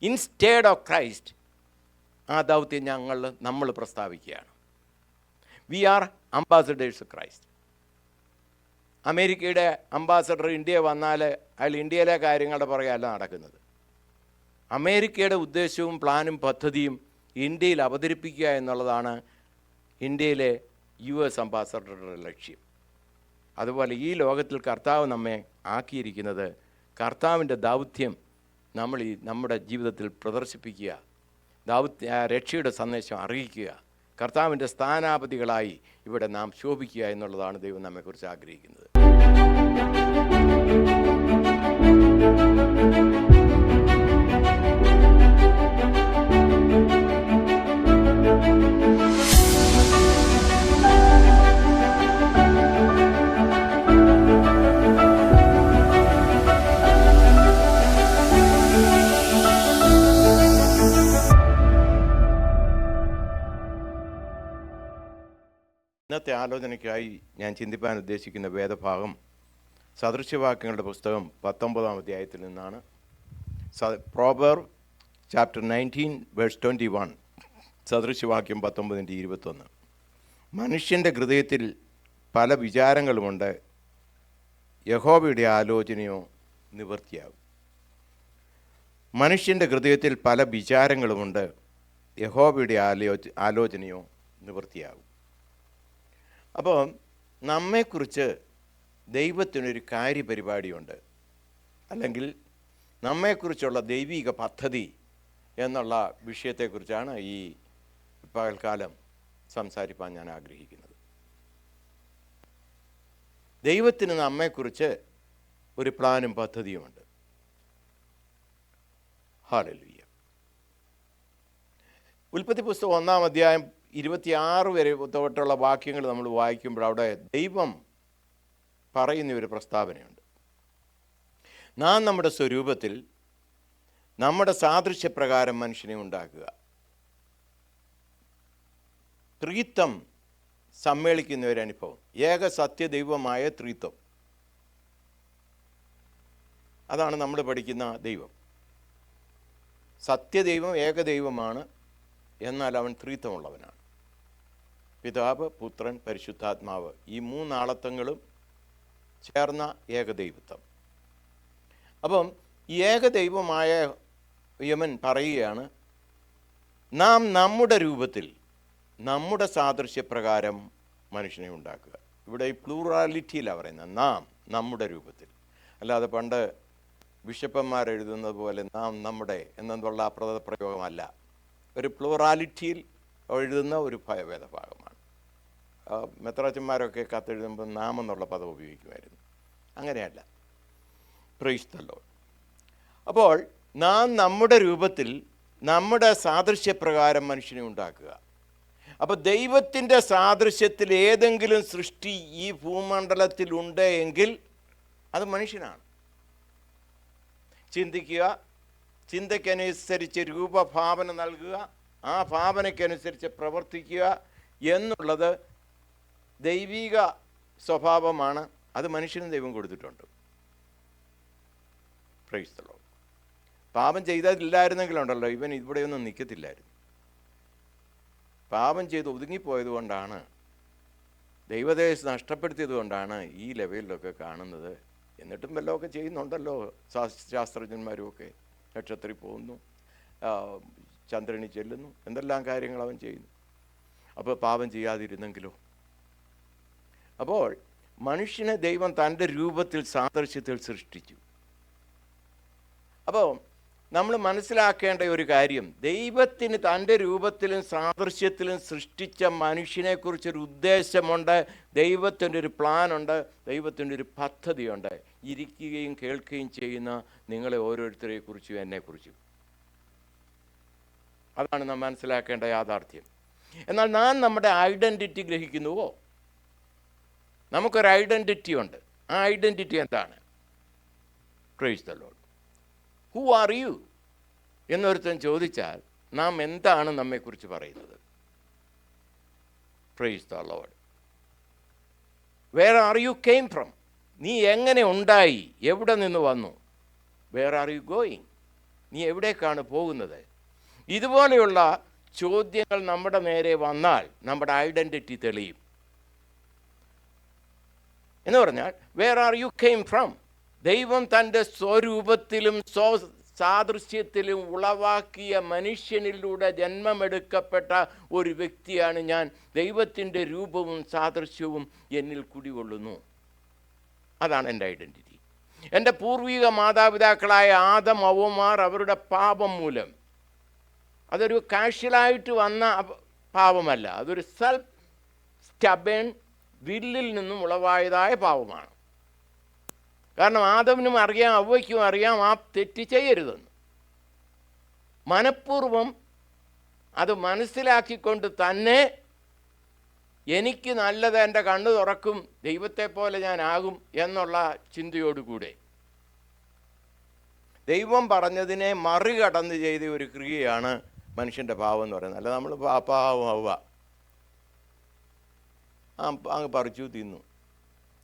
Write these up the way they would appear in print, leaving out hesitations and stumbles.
Instead of Christ ആ ദൗത്യം നമ്മൾ പ്രസ്താവിക്കുകയാണ്. We are ambassadors of Christ. അമേരിക്കയുടെ അംബാസഡർ ഇന്ത്യ വന്നാൽ അയാൾ ഇന്ത്യയിലെ കാര്യങ്ങളുടെ പുറകെയല്ല നടക്കുന്നത്. അമേരിക്കയുടെ ഉദ്ദേശവും പ്ലാനും പദ്ധതിയും ഇന്ത്യയിൽ അവതരിപ്പിക്കുക എന്നുള്ളതാണ് ഇന്ത്യയിലെ US അംബാസഡറുടെ ലക്ഷ്യം. അതുപോലെ ഈ ലോകത്തിൽ കർത്താവ് നമ്മെ ആക്കിയിരിക്കുന്നത് കർത്താവിൻ്റെ ദൗത്യം നമ്മുടെ ജീവിതത്തിൽ പ്രദർശിപ്പിക്കുക, രക്ഷയുടെ സന്ദേശം അറിയിക്കുക, കർത്താവിൻ്റെ സ്ഥാനാപതികളായി ഇവിടെ നാം ശോഭിക്കുക എന്നുള്ളതാണ് ദൈവം നമ്മെക്കുറിച്ച് ആഗ്രഹിക്കുന്നത്. ഇന്നത്തെ ആലോചനയ്ക്കായി ഞാൻ ചിന്തിപ്പാൻ ഉദ്ദേശിക്കുന്ന വേദഭാഗം സദൃശ്യവാക്യങ്ങളുടെ പുസ്തകം 19-ാം അധ്യായത്തിൽ നിന്നാണ്. പ്രോവർബ് ചാപ്റ്റർ 19 വേഴ്സ് 21, സദൃശ്യവാക്യം 19-21. മനുഷ്യൻ്റെ ഹൃദയത്തിൽ പല വിചാരങ്ങളുമുണ്ട്, യഹോവയുടെ ആലോചനയോ നിവൃത്തിയാകും. മനുഷ്യൻ്റെ ഹൃദയത്തിൽ പല വിചാരങ്ങളുമുണ്ട്, യഹോവയുടെ ആലോചനയോ നിവൃത്തിയാകും. അപ്പോൾ നമ്മെക്കുറിച്ച് ദൈവത്തിനൊരു കാര്യപരിപാടിയുണ്ട്, അല്ലെങ്കിൽ നമ്മെക്കുറിച്ചുള്ള ദൈവിക പദ്ധതി എന്നുള്ള വിഷയത്തെക്കുറിച്ചാണ് ഈ പകൽക്കാലം സംസാരിപ്പാൻ ഞാൻ ആഗ്രഹിക്കുന്നത്. ദൈവത്തിന് നമ്മെക്കുറിച്ച് ഒരു പ്ലാനും പദ്ധതിയുമുണ്ട്. ഹല്ലേലൂയ. ഉൽപ്പത്തി പുസ്തകം 1-ാം അധ്യായം 26 വരെ തൊട്ടുള്ള വാക്യങ്ങൾ നമ്മൾ വായിക്കുമ്പോൾ അവിടെ ദൈവം പറയുന്ന ഒരു പ്രസ്താവനയുണ്ട്. നാം നമ്മുടെ സ്വരൂപത്തിൽ നമ്മുടെ സാദൃശ്യപ്രകാരം മനുഷ്യനെ ഉണ്ടാക്കുക. ത്രിത്വം സമ്മേളിക്കുന്ന ഒരു അനുഭവം, ഏക സത്യദൈവമായ ത്രിത്വം. അതാണ് നമ്മൾ പഠിക്കുന്ന ദൈവം. സത്യദൈവം ഏകദൈവമാണ്, എന്നാൽ അവൻ ത്രിത്വമുള്ളവനാണ്. പിതാവ്, പുത്രൻ, പരിശുദ്ധാത്മാവ്, ഈ മൂന്നാളത്വങ്ങളും ചേർന്ന ഏകദൈവത്വം. അപ്പം ഈ ഏകദൈവമായ യമൻ പറയുകയാണ്, നാം നമ്മുടെ രൂപത്തിൽ നമ്മുടെ സാദൃശ്യപ്രകാരം മനുഷ്യനെ ഉണ്ടാക്കുക. ഇവിടെ ഈ പ്ലൂറാലിറ്റിയിലാണ് പറയുന്നത്, നാം നമ്മുടെ രൂപത്തിൽ. അല്ലാതെ പണ്ട് ബിഷപ്പന്മാരെഴുതുന്നത് പോലെ നാം നമ്മുടെ എന്നുള്ള പ്രയോഗമല്ല. ഒരു പ്ലൂറാലിറ്റിയിൽ എഴുതുന്ന ഒരു വേദഭാഗമാണ്. മെത്രാച്ചന്മാരൊക്കെ കത്തെഴുതുമ്പോൾ നാം എന്നുള്ള പദം ഉപയോഗിക്കുമായിരുന്നു. അങ്ങനെയല്ല. Price the Lord. അപ്പോൾ നാം നമ്മുടെ രൂപത്തിൽ നമ്മുടെ സാദൃശ്യപ്രകാരം മനുഷ്യനെ ഉണ്ടാക്കുക. അപ്പോൾ ദൈവത്തിൻ്റെ സാദൃശ്യത്തിൽ ഏതെങ്കിലും സൃഷ്ടി ഈ ഭൂമണ്ഡലത്തിലുണ്ട് എങ്കിൽ അത് മനുഷ്യനാണ്. ചിന്തിക്കുക, ചിന്തയ്ക്കനുസരിച്ച് രൂപഭാവന നൽകുക, ആ ഭാവനയ്ക്കനുസരിച്ച് പ്രവർത്തിക്കുക എന്നുള്ളത് ദൈവിക സ്വഭാവമാണ്. അത് മനുഷ്യനും ദൈവം കൊടുത്തിട്ടുണ്ട്. Price the Lord. പാപം ചെയ്തില്ലായിരുന്നെങ്കിലുണ്ടല്ലോ ഇവൻ ഇവിടെയൊന്നും നിൽക്കത്തില്ലായിരുന്നു. പാപം ചെയ്ത് ഒതുങ്ങിപ്പോയത് കൊണ്ടാണ്, ദൈവദേശം നഷ്ടപ്പെടുത്തിയത് കൊണ്ടാണ് ഈ ലെവലിലൊക്കെ കാണുന്നത്. എന്നിട്ടും വല്ലതൊക്കെ ചെയ്യുന്നുണ്ടല്ലോ ശാസ്ത്രജ്ഞന്മാരുമൊക്കെ. നക്ഷത്രത്തിൽ പോകുന്നു, ചന്ദ്രനിൽ ചെല്ലുന്നു, എന്തെല്ലാം കാര്യങ്ങൾ അവൻ ചെയ്യുന്നു. അപ്പോൾ പാപം ചെയ്യാതിരുന്നെങ്കിലോ? അപ്പോൾ മനുഷ്യനെ ദൈവം തൻ്റെ രൂപത്തിൽ സാദൃശ്യത്തിൽ സൃഷ്ടിച്ചു. അപ്പോൾ നമ്മൾ മനസ്സിലാക്കേണ്ട ഒരു കാര്യം, ദൈവത്തിന് തൻ്റെ രൂപത്തിലും സാദൃശ്യത്തിലും സൃഷ്ടിച്ച മനുഷ്യനെക്കുറിച്ചൊരു ഉദ്ദേശമുണ്ട്, ദൈവത്തിൻ്റെ ഒരു പ്ലാനുണ്ട്, ദൈവത്തിൻ്റെ ഒരു പദ്ധതിയുണ്ട്. ഇരിക്കുകയും കേൾക്കുകയും ചെയ്യുന്ന നിങ്ങളെ ഓരോരുത്തരെക്കുറിച്ചും എന്നെക്കുറിച്ചും. അതാണ് നാം മനസ്സിലാക്കേണ്ട യാഥാർത്ഥ്യം. എന്നാൽ നാം നമ്മുടെ ഐഡൻറ്റിറ്റി ഗ്രഹിക്കുന്നുവോ? നമുക്കൊരു ഐഡൻറ്റിറ്റി ഉണ്ട്. ആ ഐഡൻറ്റിറ്റി എന്താണ്? Praise the lord. Who are you എന്നൊരുത്തൻ ചോദിച്ചാൽ നാം എന്താണ് നമ്മെക്കുറിച്ച് പറയുന്നത്? Praise the lord. Where are you came from? നീ എങ്ങനെ ഉണ്ടായി? എവിടെ നിന്ന് വന്നു? Where are you going? നീ എവിടേക്കാണ് പോകുന്നത്? ഇതുപോലെയുള്ള ചോദ്യങ്ങൾ നമ്മുടെ നേരെ വന്നാൽ നമ്മുടെ ഐഡൻറ്റിറ്റി തെളിയും. എന്ന് പറഞ്ഞാൽ where are you came from? ദൈവം തൻ്റെ സ്വരൂപത്തിലും സാദൃശ്യത്തിലും ഉളവാക്കിയ മനുഷ്യനിലൂടെ ജന്മമെടുക്കപ്പെട്ട ഒരു വ്യക്തിയാണ് ഞാൻ. ദൈവത്തിൻ്റെ രൂപവും സാദൃശ്യവും എന്നിൽ കുടികൊള്ളുന്നു. അതാണ് എൻ്റെ ഐഡൻറ്റിറ്റി. എൻ്റെ പൂർവിക മാതാപിതാക്കളായ ആദം അവമാർ അവരുടെ പാപം മൂലം, അതൊരു കാഷ്വലായിട്ട് വന്ന പാപമല്ല, അതൊരു സെൽഫ് സ്റ്റബേൺ വില്ലിൽ നിന്നും ഉളവായതായ പാപമാണ്. കാരണം ആദമിനും അറിയാം, അവയ്ക്കും അറിയാം ആ തെറ്റ് ചെയ്യരുതെന്ന്. മനഃപൂർവം അത് മനസ്സിലാക്കിക്കൊണ്ട് തന്നെ എനിക്ക് നല്ലത്, എൻ്റെ കണ്ണു തുറക്കും, ദൈവത്തെ പോലെ ഞാനാകും എന്നുള്ള ചിന്തയോടുകൂടെ ദൈവം പറഞ്ഞതിനെ മറികടന്ന് ചെയ്ത ഒരു ക്രിയയാണ് മനുഷ്യൻ്റെ പാവം എന്ന് പറയുന്നത്. അല്ല നമ്മൾ പാവം അങ്ങ് പറിച്ചു തിന്നു,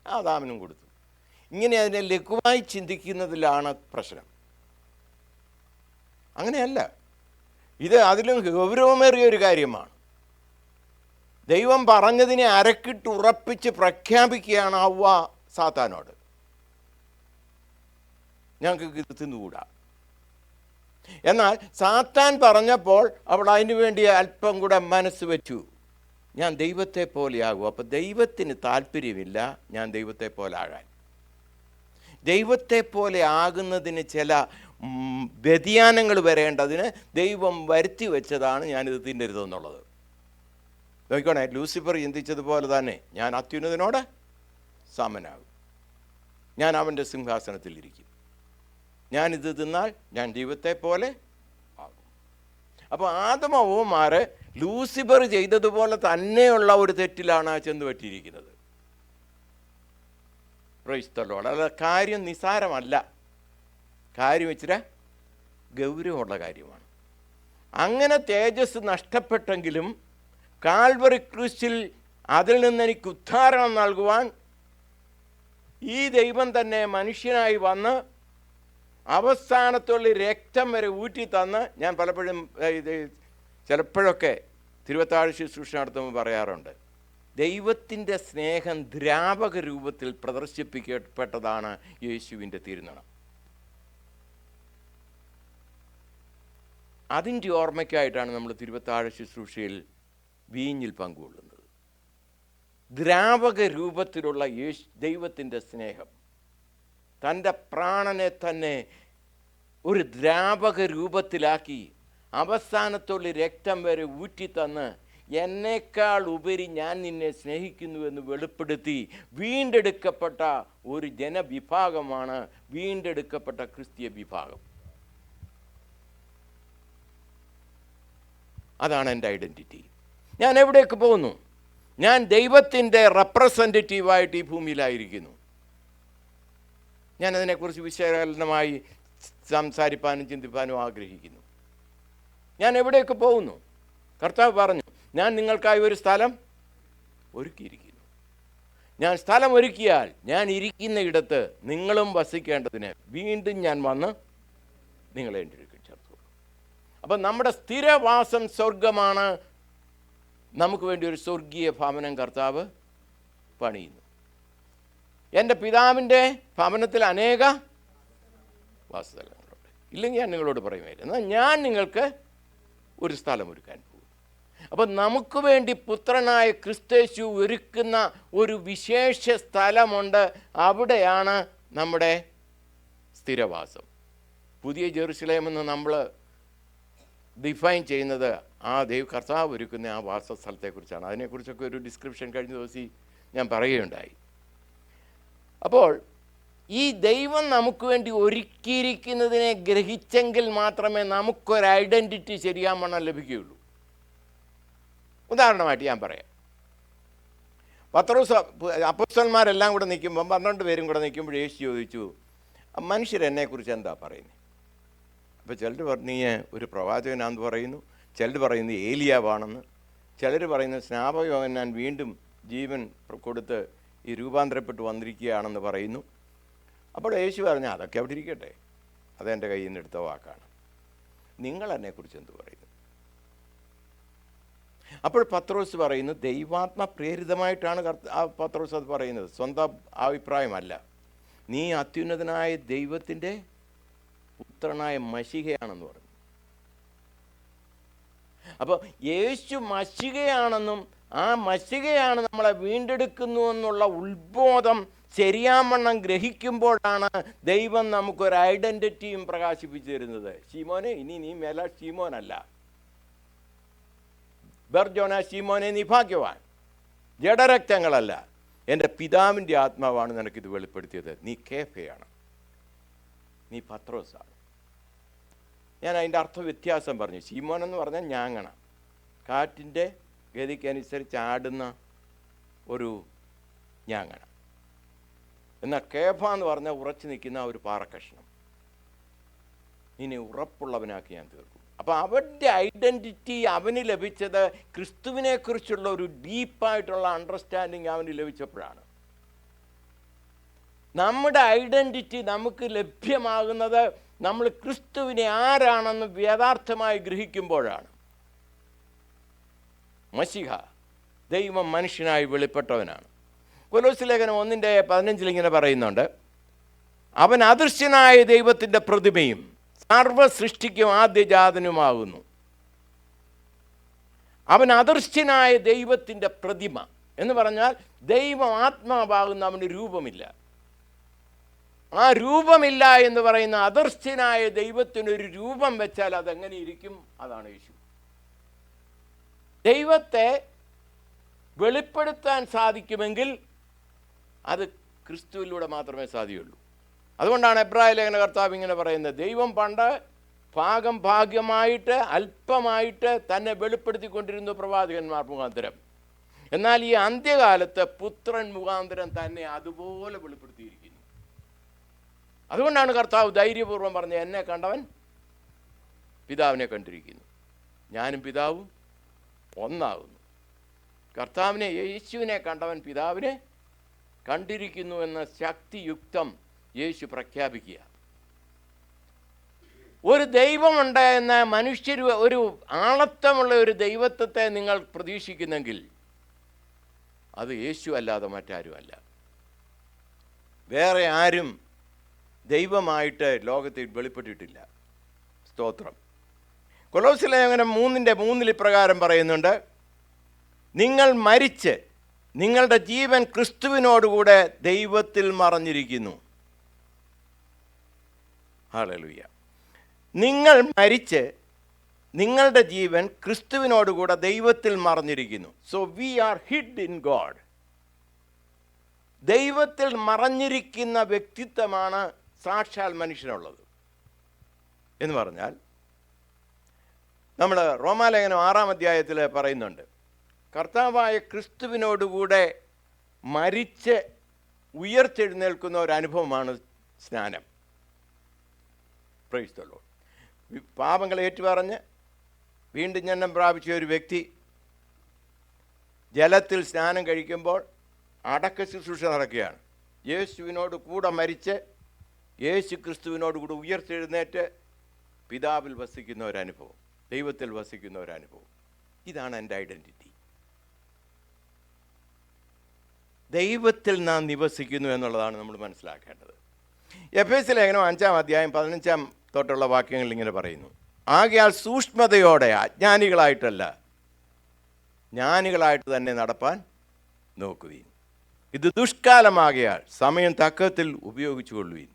ആദാമിനും കൊടുത്തു. ഇങ്ങനെ അതിനെ ലഘുവായി ചിന്തിക്കുന്നതിലാണ് പ്രശ്നം. അങ്ങനെയല്ല, ഇത് അതിലും ഗൗരവമേറിയ ഒരു കാര്യമാണ്. ദൈവം പറഞ്ഞതിനെ അരക്കിട്ട് ഉറപ്പിച്ച് പ്രഖ്യാപിക്കുകയാണ് ഹവ്വ സാത്താനോട്, ഞങ്ങൾക്ക് ഇത് തിന്നുകൂടാ. എന്നാൽ സാത്താൻ പറഞ്ഞപ്പോൾ അവൾ അതിനു വേണ്ടി അല്പം കൂടെ മനസ്സ് വെച്ചു, ഞാൻ ദൈവത്തെ പോലെയാകും. അപ്പം ദൈവത്തിന് താല്പര്യമില്ല ഞാൻ ദൈവത്തെ പോലെ ആകാൻ. ദൈവത്തെ പോലെ ആകുന്നതിന് ചില വ്യതിയാനങ്ങൾ വരേണ്ടതിന് ദൈവം വരുത്തി വെച്ചതാണ് ഞാനിത് തിന്നരുതെന്നുള്ളത്. നോക്കണേ, ലൂസിഫർ ചിന്തിച്ചതുപോലെ തന്നെ ഞാൻ അത്യുന്നതനോട് സമനാകും, ഞാൻ അവൻ്റെ സിംഹാസനത്തിലിരിക്കും, ഞാനിത് തിന്നാൽ ഞാൻ ദൈവത്തെ പോലെ ആകും. അപ്പോൾ ആദം ഹവ്വമാർ ലൂസിഫർ ചെയ്തതുപോലെ തന്നെയുള്ള ഒരു തെറ്റിലാണ് ചെന്ന് പറ്റിയിരിക്കുന്നത്. Price the Lord. അല്ല, കാര്യം നിസാരമല്ല, കാര്യം ഇച്ചിരി ഗൗരവമുള്ള കാര്യമാണ്. അങ്ങനെ തേജസ് നഷ്ടപ്പെട്ടെങ്കിലും കാൽവറി ക്രൂശിൽ അതിൽ നിന്ന് എനിക്ക് ഉദ്ധാരണം നൽകുവാൻ ഈ ദൈവം തന്നെ മനുഷ്യനായി വന്ന് അവസാനത്തുള്ള രക്തം വരെ ഊറ്റി തന്ന്, ഞാൻ പലപ്പോഴും ഇത് ചിലപ്പോഴൊക്കെ തിരുവത്താഴ് ശുശ്രൂഷ നടത്തുമ്പോൾ പറയാറുണ്ട്, ദൈവത്തിൻ്റെ സ്നേഹം ദ്രാവക രൂപത്തിൽ പ്രദർശിപ്പിക്കപ്പെട്ടതാണ് യേശുവിൻ്റെ തിരുനടം. അതിൻ്റെ ഓർമ്മയ്ക്കായിട്ടാണ് നമ്മൾ തിരുവത്താഴ് ശുശ്രൂഷയിൽ വീഞ്ഞിൽ പങ്കുകൊള്ളുന്നത്. ദ്രാവക രൂപത്തിലുള്ള ദൈവത്തിൻ്റെ സ്നേഹം, തൻ്റെ പ്രാണനെ തന്നെ ഒരു ദ്രാവക രൂപത്തിലാക്കി അവസാനത്തുള്ള രക്തം വരെ ഊറ്റിത്തന്ന് എന്നേക്കാൾ ഉപരി ഞാൻ നിന്നെ സ്നേഹിക്കുന്നുവെന്ന് വെളിപ്പെടുത്തി വീണ്ടെടുക്കപ്പെട്ട ഒരു ജനവിഭാഗമാണ് വീണ്ടെടുക്കപ്പെട്ട ക്രിസ്തീയ വിഭാഗം. അതാണ് എൻ്റെ ഐഡൻറ്റിറ്റി. ഞാൻ എവിടേക്ക് പോകുന്നു? ഞാൻ ദൈവത്തിൻ്റെ റെപ്രസെൻറ്റേറ്റീവായിട്ട് ഈ ഭൂമിയിലായിരിക്കുന്നു. ഞാനതിനെക്കുറിച്ച് വിശകലനമായി സംസാരിപ്പാനും ചിന്തിപ്പാനും ആഗ്രഹിക്കുന്നു. ഞാൻ എവിടേക്ക് പോകുന്നു? കർത്താവ് പറഞ്ഞു, ഞാൻ നിങ്ങൾക്കായി ഒരു സ്ഥലം ഒരുക്കിയിരിക്കുന്നു. ഞാൻ സ്ഥലം ഒരുക്കിയാൽ ഞാൻ ഇരിക്കുന്ന ഇടത്ത് നിങ്ങളും വസിക്കേണ്ടതിന് വീണ്ടും ഞാൻ വന്ന് നിങ്ങളെ എൻ്റെ അടുക്കൽ ചേർത്തോളൂ. അപ്പം നമ്മുടെ സ്ഥിരവാസം സ്വർഗമാണ്. നമുക്ക് വേണ്ടി ഒരു സ്വർഗീയ ഭവനം കർത്താവ് പണിയുന്നു. എൻ്റെ പിതാവിൻ്റെ ഭവനത്തിൽ അനേക വാസസ്ഥലങ്ങളുണ്ട്, ഇല്ലെങ്കിൽ ഞാൻ നിങ്ങളോട് പറയുമായിരുന്നു. എന്നാൽ ഞാൻ നിങ്ങൾക്ക് ഒരു സ്ഥലം ഒരുക്കാൻ പോകും. അപ്പം നമുക്ക് വേണ്ടി പുത്രനായ ക്രിസ്തേശു ഒരുക്കുന്ന ഒരു വിശേഷ സ്ഥലമുണ്ട്. അവിടെയാണ് നമ്മുടെ സ്ഥിരവാസം. പുതിയ ജെറുസലേം എന്ന് നമ്മൾ ഡിഫൈൻ ചെയ്യുന്നത് ആ കർത്താവ് ഒരുക്കുന്ന ആ വാസസ്ഥലത്തെക്കുറിച്ചാണ്. അതിനെക്കുറിച്ചൊക്കെ ഒരു ഡിസ്ക്രിപ്ഷൻ കഴിഞ്ഞ ദിവസം ഞാൻ പറയുകയുണ്ടായി. അപ്പോൾ ഈ ദൈവം നമുക്ക് വേണ്ടി ഒരുക്കിയിരിക്കുന്നതിനെ ഗ്രഹിച്ചെങ്കിൽ മാത്രമേ നമുക്കൊരു ഐഡൻറ്റിറ്റി ശരിയാവണ്ണം ലഭിക്കുകയുള്ളൂ. ഉദാഹരണമായിട്ട് ഞാൻ പറയാം, പത്രോസ് അപ്പോസ്തലന്മാരെല്ലാം കൂടെ നിൽക്കുമ്പം 12 പേരും കൂടെ നിൽക്കുമ്പോൾ യേശു ചോദിച്ചു, മനുഷ്യരെന്നെക്കുറിച്ച് എന്താ പറയുന്നത്? അപ്പോൾ ചിലർ നീ ഒരു പ്രവാചകനാണെന്ന് പറയുന്നു, ചിലർ പറയുന്നത് ഏലിയാവാണെന്ന്, ചിലർ പറയുന്നത് സ്നാപകയോഹന്നാൻ വീണ്ടും ജീവൻ കൊടുത്ത് ഈ രൂപാന്തരപ്പെട്ട് വന്നിരിക്കുകയാണെന്ന് പറയുന്നു. അപ്പോൾ യേശു പറഞ്ഞു, അതൊക്കെ അവിടെ ഇരിക്കട്ടെ, അതെൻ്റെ കയ്യിൽ നിന്ന് എടുത്ത വാക്കാണ്. നിങ്ങൾ എന്നെക്കുറിച്ച് എന്ത് പറയുന്നു? അപ്പോൾ പത്രോസ് പറയുന്നു, ദൈവാത്മ പ്രേരിതമായിട്ടാണ് പത്രോസ് അത് പറയുന്നത്, സ്വന്തം അഭിപ്രായമല്ല. നീ അത്യുന്നതനായ ദൈവത്തിൻ്റെ പുത്രനായ മശിഹയാണെന്ന് പറഞ്ഞു. അപ്പോൾ യേശു മശിഹയാണെന്നും ആ മശിഹയാണ് നമ്മളെ വീണ്ടെടുക്കുന്നു എന്നുള്ള ഉത്ബോധം ശരിയാവണ്ണം ഗ്രഹിക്കുമ്പോഴാണ് ദൈവം നമുക്കൊരു ഐഡൻറ്റിറ്റിയും പ്രകാശിപ്പിച്ചു തരുന്നത്. ശീമോനെ, ഇനി നീ മേല ശീമോനല്ല, ബർജോന ശീമോനെ, നീ ഭാഗ്യവാൻ, ജഡരക്തങ്ങളല്ല, എൻ്റെ പിതാവിൻ്റെ ആത്മാവാണ് നിനക്കിത് വെളിപ്പെടുത്തിയത്. നീ കേഫയാണ്, നീ പത്രോസാണ്. ഞാൻ അതിൻ്റെ അർത്ഥ വ്യത്യാസം പറഞ്ഞു. ശീമോൻ എന്ന് പറഞ്ഞാൽ ഞാങ്ങണ, കാറ്റിൻ്റെ ഗതിക്കനുസരിച്ച് ആടുന്ന ഒരു ഞാങ്ങണ. എന്നാൽ കേഫ എന്ന് പറഞ്ഞാൽ ഉറച്ചു നിൽക്കുന്ന ഒരു പാറക്കഷ്ണം. ഇനി ഉറപ്പുള്ളവനാക്കി ഞാൻ തീർക്കും. അപ്പോൾ അവൻ്റെ ഐഡൻറ്റിറ്റി അവന് ലഭിച്ചത് ക്രിസ്തുവിനെക്കുറിച്ചുള്ള ഒരു ഡീപ്പായിട്ടുള്ള അണ്ടർസ്റ്റാൻഡിങ് അവന് ലഭിച്ചപ്പോഴാണ്. നമ്മുടെ ഐഡൻറ്റിറ്റി നമുക്ക് ലഭ്യമാകുന്നത് നമ്മൾ ക്രിസ്തുവിനെ ആരാണെന്ന് യഥാർത്ഥമായി ഗ്രഹിക്കുമ്പോഴാണ്. മശിഹ ദൈവം മനുഷ്യനായി വെളിപ്പെട്ടവനാണ്. കൊലോസ്യ ലേഖനം 1:15 ഇങ്ങനെ പറയുന്നുണ്ട്, അവൻ അദൃശ്യനായ ദൈവത്തിൻ്റെ പ്രതിമയും സർവ സൃഷ്ടിക്കും ആദ്യജാതനുമാകുന്നു. അവൻ അദൃശ്യനായ ദൈവത്തിൻ്റെ പ്രതിമ എന്ന് പറഞ്ഞാൽ ദൈവം ആത്മാവാകുന്ന അവന് രൂപമില്ല. ആ രൂപമില്ല എന്ന് പറയുന്ന അദൃശ്യനായ ദൈവത്തിനൊരു രൂപം വെച്ചാൽ അതെങ്ങനെ ഇരിക്കും? അതാണ് യേശു. ദൈവത്തെ വെളിപ്പെടുത്താൻ സാധിക്കുമെങ്കിൽ അത് ക്രിസ്തുവിലൂടെ മാത്രമേ സാധ്യമുള്ളൂ. അതുകൊണ്ടാണ് എബ്രായ ലേഖന കർത്താവ് ഇങ്ങനെ പറയുന്നത്, ദൈവം പണ്ട് ഭാഗ്യമായിട്ട് അല്പമായിട്ട് തന്നെ വെളിപ്പെടുത്തിക്കൊണ്ടിരുന്നു പ്രവാചകന്മാർ മുഖാന്തരം. എന്നാൽ ഈ അന്ത്യകാലത്ത് പുത്രൻ മുഖാന്തരം തന്നെ അതുപോലെ വെളിപ്പെടുത്തിയിരിക്കുന്നു. അതുകൊണ്ടാണ് കർത്താവ് ധൈര്യപൂർവ്വം പറഞ്ഞത്, എന്നെ കണ്ടവൻ പിതാവിനെ കണ്ടിരിക്കുന്നു, ഞാനും പിതാവും ഒന്നാകുന്നു. കർത്താവിനെ, യേശുവിനെ കണ്ടവൻ പിതാവിനെ കണ്ടിരിക്കുന്നു എന്ന ശക്തിയുക്തം യേശു പ്രഖ്യാപിക്കുക. ഒരു ദൈവമുണ്ട് എന്ന മനുഷ്യർ ഒരു ആളത്വമുള്ള ഒരു ദൈവത്വത്തെ നിങ്ങൾ പ്രതീക്ഷിക്കുന്നെങ്കിൽ അത് യേശു അല്ലാതെ മറ്റാരുമല്ല. വേറെ ആരും ദൈവമായിട്ട് ലോകത്തിൽ വെളിപ്പെട്ടിട്ടില്ല. സ്തോത്രം. കൊലോസ്യ ലേഖനം 3:3 ഇപ്രകാരം പറയുന്നുണ്ട്, നിങ്ങൾ മരിച്ച് നിങ്ങളുടെ ജീവൻ ക്രിസ്തുവിനോടുകൂടെ ദൈവത്തിൽ മറഞ്ഞിരിക്കുന്നു. ഹല്ലേലൂയ. നിങ്ങൾ മരിച്ച് നിങ്ങളുടെ ജീവൻ ക്രിസ്തുവിനോടുകൂടെ ദൈവത്തിൽ മറഞ്ഞിരിക്കുന്നു. So we are hid in God. ദൈവത്തിൽ മറഞ്ഞിരിക്കുന്ന വ്യക്തിത്വമാണ് സാക്ഷാൽ മനുഷ്യനുള്ളത്. എന്ന് പറഞ്ഞാൽ നമ്മൾ റോമാലേഖനം 6-ാം അധ്യായത്തിൽ പറയുന്നുണ്ട്, കർത്താവായ ക്രിസ്തുവിനോടുകൂടെ മരിച്ച് ഉയർത്തെഴുന്നേൽക്കുന്ന ഒരു അനുഭവമാണ് സ്നാനം. Price the Lord. പാപങ്ങൾ ഏറ്റുപറഞ്ഞ് വീണ്ടും ജന്മം പ്രാപിച്ച ഒരു വ്യക്തി ജലത്തിൽ സ്നാനം കഴിക്കുമ്പോൾ അടക്ക ശുശ്രൂഷ നടക്കുകയാണ്. യേശുവിനോട് കൂടെ മരിച്ച് യേശു ക്രിസ്തുവിനോട് കൂടെ ഉയർത്തെഴുന്നേറ്റ് പിതാവിൽ വസിക്കുന്ന ഒരനുഭവം, ദൈവത്തിൽ വസിക്കുന്ന ഒരനുഭവം. ഇതാണ് എൻ്റെ ഐഡൻറ്റിറ്റി. ദൈവത്തിൽ നാം നിവസിക്കുന്നു എന്നുള്ളതാണ് നമ്മൾ മനസ്സിലാക്കേണ്ടത്. എഫേസ്യ ലേഖനം 5-ാം അധ്യായം 15 തൊട്ടുള്ള വാക്യങ്ങൾ ഇങ്ങനെ പറയുന്നു, ആകയാൽ സൂക്ഷ്മതയോടെ അജ്ഞാനികളായിട്ടല്ല ജ്ഞാനികളായിട്ട് തന്നെ നടപ്പാൻ നോക്കുവീൻ. ഇത് ദുഷ്കാലമാകയാൽ സമയം തക്കത്തിൽ ഉപയോഗിച്ചു കൊള്ളുവീൻ.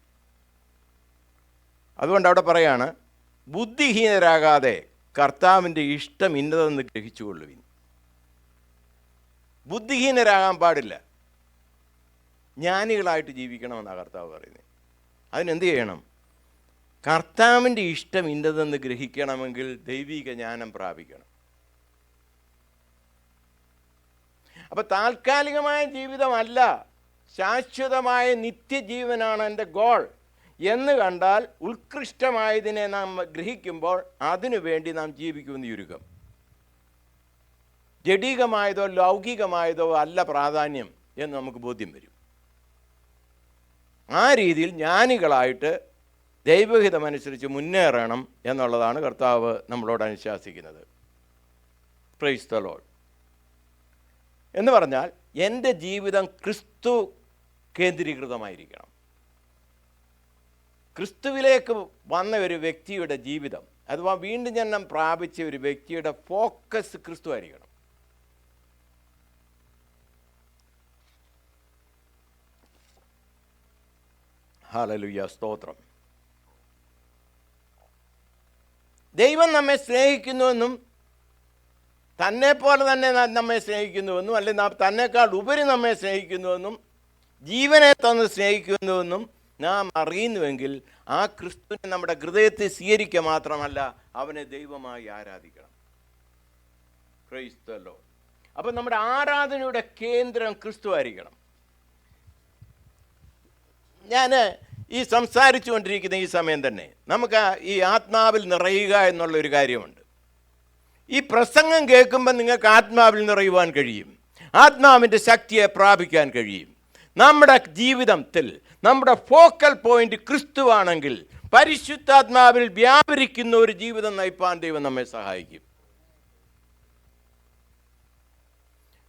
അതുകൊണ്ട് അവിടെ പറയാണ്, ബുദ്ധിഹീനരാകാതെ കർത്താവിൻ്റെ ഇഷ്ടം ഇന്നതെന്ന് ഗ്രഹിച്ചു കൊള്ളുവീൻ. ബുദ്ധിഹീനരാകാൻ പാടില്ല, ജ്ഞാനികളായിട്ട് ജീവിക്കണമെന്നാണ് കർത്താവ് പറയുന്നത്. അതിനെന്ത് ചെയ്യണം? കർത്താവിൻ്റെ ഇഷ്ടം ഇന്നതെന്ന് ഗ്രഹിക്കണമെങ്കിൽ ദൈവിക ജ്ഞാനം പ്രാപിക്കണം. അപ്പം താൽക്കാലികമായ ജീവിതമല്ല, ശാശ്വതമായ നിത്യജീവനാണ് എൻ്റെ ഗോൾ എന്ന് കണ്ടാൽ ഉത്കൃഷ്ടമായതിനെ നാം ഗ്രഹിക്കുമ്പോൾ അതിനു വേണ്ടി നാം ജീവിക്കുമെന്ന് ചുരുക്കം. ജഡികമായതോ ലൗകികമായതോ അല്ല പ്രാധാന്യം എന്ന് നമുക്ക് ബോധ്യം വരും. ആ രീതിയിൽ ജ്ഞാനികളായിട്ട് ദൈവഹിതമനുസരിച്ച് മുന്നേറണം എന്നുള്ളതാണ് കർത്താവ് നമ്മളോട് അനുശാസിക്കുന്നത്. Price the Lord. എന്ന് പറഞ്ഞാൽ എൻ്റെ ജീവിതം ക്രിസ്തു കേന്ദ്രീകൃതമായിരിക്കണം. ക്രിസ്തുവിലേക്ക് വന്ന ഒരു വ്യക്തിയുടെ ജീവിതം, അഥവാ വീണ്ടും ജനനം പ്രാപിച്ച ഒരു വ്യക്തിയുടെ ഫോക്കസ് ക്രിസ്തു ആയിരിക്കണം. ഹല്ലേലൂയ, സ്തോത്രം. ദൈവം നമ്മെ സ്നേഹിക്കുന്നുവെന്നും തന്നെ പോലെ തന്നെ നമ്മെ സ്നേഹിക്കുന്നുവെന്നും അല്ലെങ്കിൽ തന്നെക്കാൾ ഉപരി നമ്മെ സ്നേഹിക്കുന്നുവെന്നും ജീവനെ തന്ന് സ്നേഹിക്കുന്നുവെന്നും നാം അറിയുന്നുവെങ്കിൽ ആ ക്രിസ്തുവിനെ നമ്മുടെ ഹൃദയത്തിൽ സ്വീകരിക്കുക മാത്രമല്ല, അവനെ ദൈവമായി ആരാധിക്കണം. Praise the lord. അപ്പം നമ്മുടെ ആരാധനയുടെ കേന്ദ്രം ക്രിസ്തു ആയിരിക്കണം. ഞാൻ ഈ സംസാരിച്ചു കൊണ്ടിരിക്കുന്ന ഈ സമയം തന്നെ നമുക്ക് ഈ ആത്മാവിൽ നിറയുക എന്നുള്ളൊരു കാര്യമുണ്ട്. ഈ പ്രസംഗം കേൾക്കുമ്പോൾ നിങ്ങൾക്ക് ആത്മാവിൽ നിറയുവാൻ കഴിയും, ആത്മാവിൻ്റെ ശക്തിയെ പ്രാപിക്കാൻ കഴിയും. നമ്മുടെ ജീവിതത്തിൽ നമ്മുടെ ഫോക്കൽ പോയിന്റ് ക്രിസ്തുവാണെങ്കിൽ പരിശുദ്ധാത്മാവിൽ വ്യാപരിക്കുന്ന ഒരു ജീവിതം നയിപ്പാൻ ദൈവം നമ്മെ സഹായിക്കും.